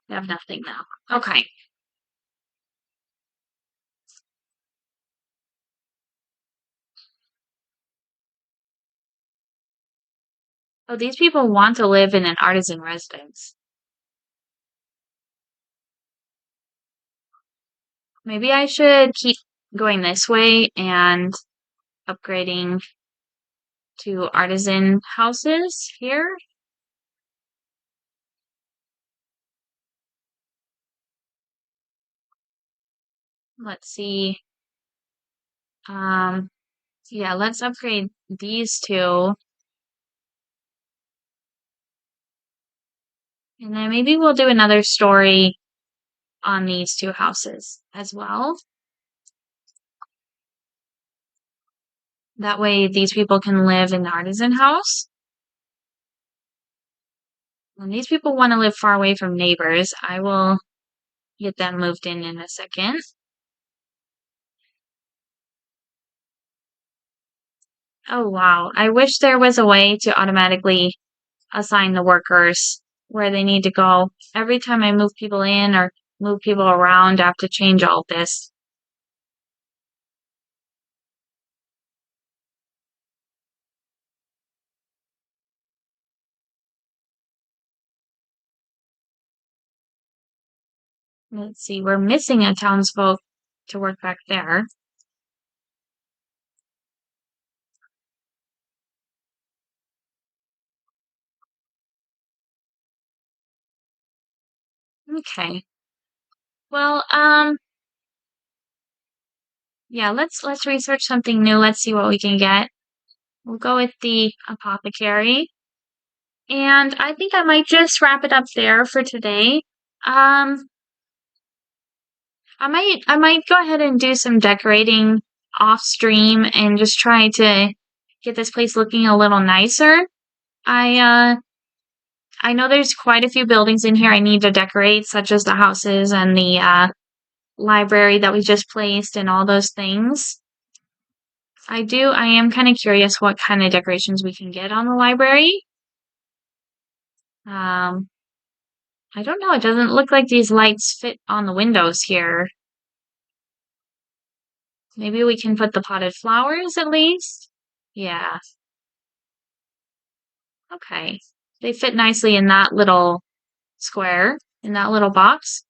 Speaker 1: They have nothing now. Okay. Oh, these people want to live in an artisan residence. Maybe I should keep going this way and upgrading to artisan houses here. Let's see. Um, yeah, let's upgrade these 2. And then maybe we'll do another story on these 2 houses as well. That way these people can live in the artisan house. And these people want to live far away from neighbors. I will get them moved in a second. Oh, wow. I wish there was a way to automatically assign the workers where they need to go. Every time I move people in or move people around, I have to change all this. Let's see, we're missing a townsfolk to work back there. Okay. Well, Yeah, let's research something new. Let's see what we can get. We'll go with the apothecary. And I think I might just wrap it up there for today. Um, I might go ahead and do some decorating off stream and just try to get this place looking a little nicer. I uh I know there's quite a few buildings in here I need to decorate, such as the houses and the library that we just placed and all those things. I am kind of curious what kind of decorations we can get on the library. Um, I don't know. It doesn't look like these lights fit on the windows here. Maybe we can put the potted flowers at least. Yeah, okay. They fit nicely in that little square, in that little box.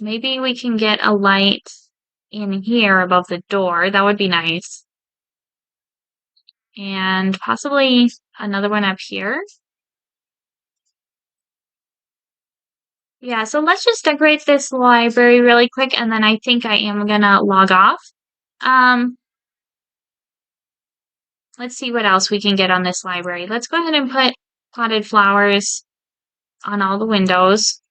Speaker 1: Maybe we can get a light in here above the door. That would be nice. And possibly another one up here. Yeah, so let's just decorate this library really quick, and then I think I am gonna log off. Um, let's see what else we can get on this library. Let's go ahead and put potted flowers on all the windows.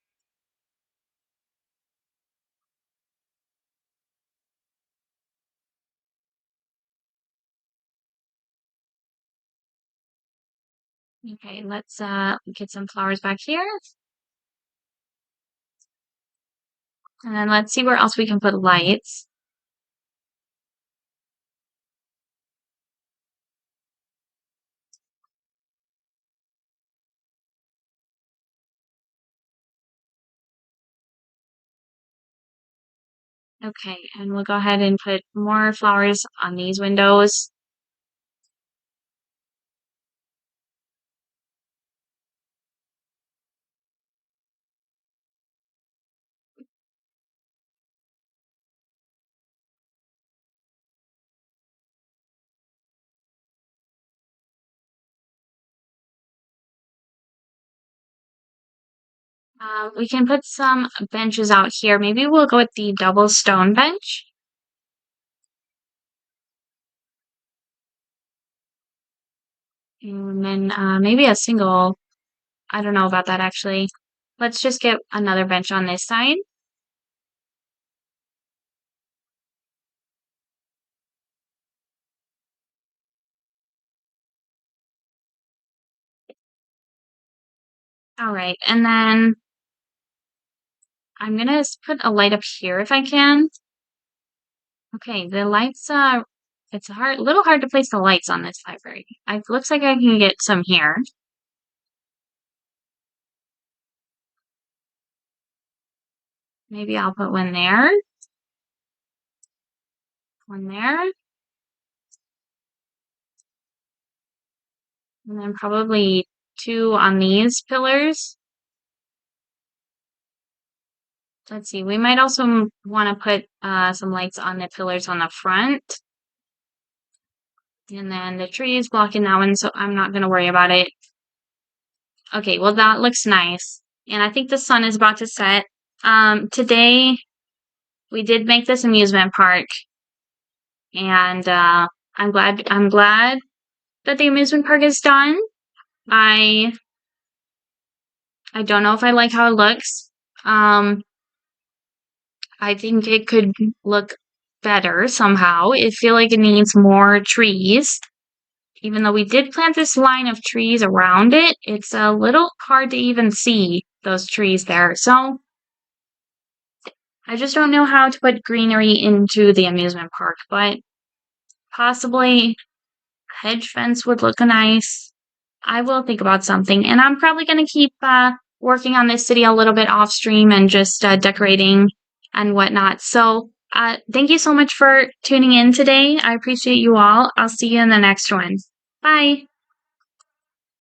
Speaker 1: Okay, let's get some flowers back here. And then let's see where else we can put lights. Okay, and we'll go ahead and put more flowers on these windows. We can put some benches out here. Maybe we'll go with the double stone bench. And then maybe a single. I don't know about that actually. Let's just get another bench on this side. All right, and then I'm gonna put a light up here if I can. Okay, the lights, it's little hard to place the lights on this library. It looks like I can get some here. Maybe I'll put one there, one there, and then probably two on these pillars. Let's see, we might also want to put some lights on the pillars on the front. And then the tree is blocking that one, so I'm not going to worry about it. Okay, well, that looks nice. And I think the sun is about to set. Today, we did make this amusement park. And I'm glad that the amusement park is done. I I don't know if I like how it looks. Um, I think it could look better somehow. I feel like it needs more trees. Even though we did plant this line of trees around it, it's a little hard to even see those trees there. So I just don't know how to put greenery into the amusement park, but possibly hedge fence would look nice. I will think about something, and I'm probably going to keep working on this city a little bit off stream and just decorating and whatnot. So thank you so much for tuning in today. I appreciate you all. I'll see you in the next one. Bye.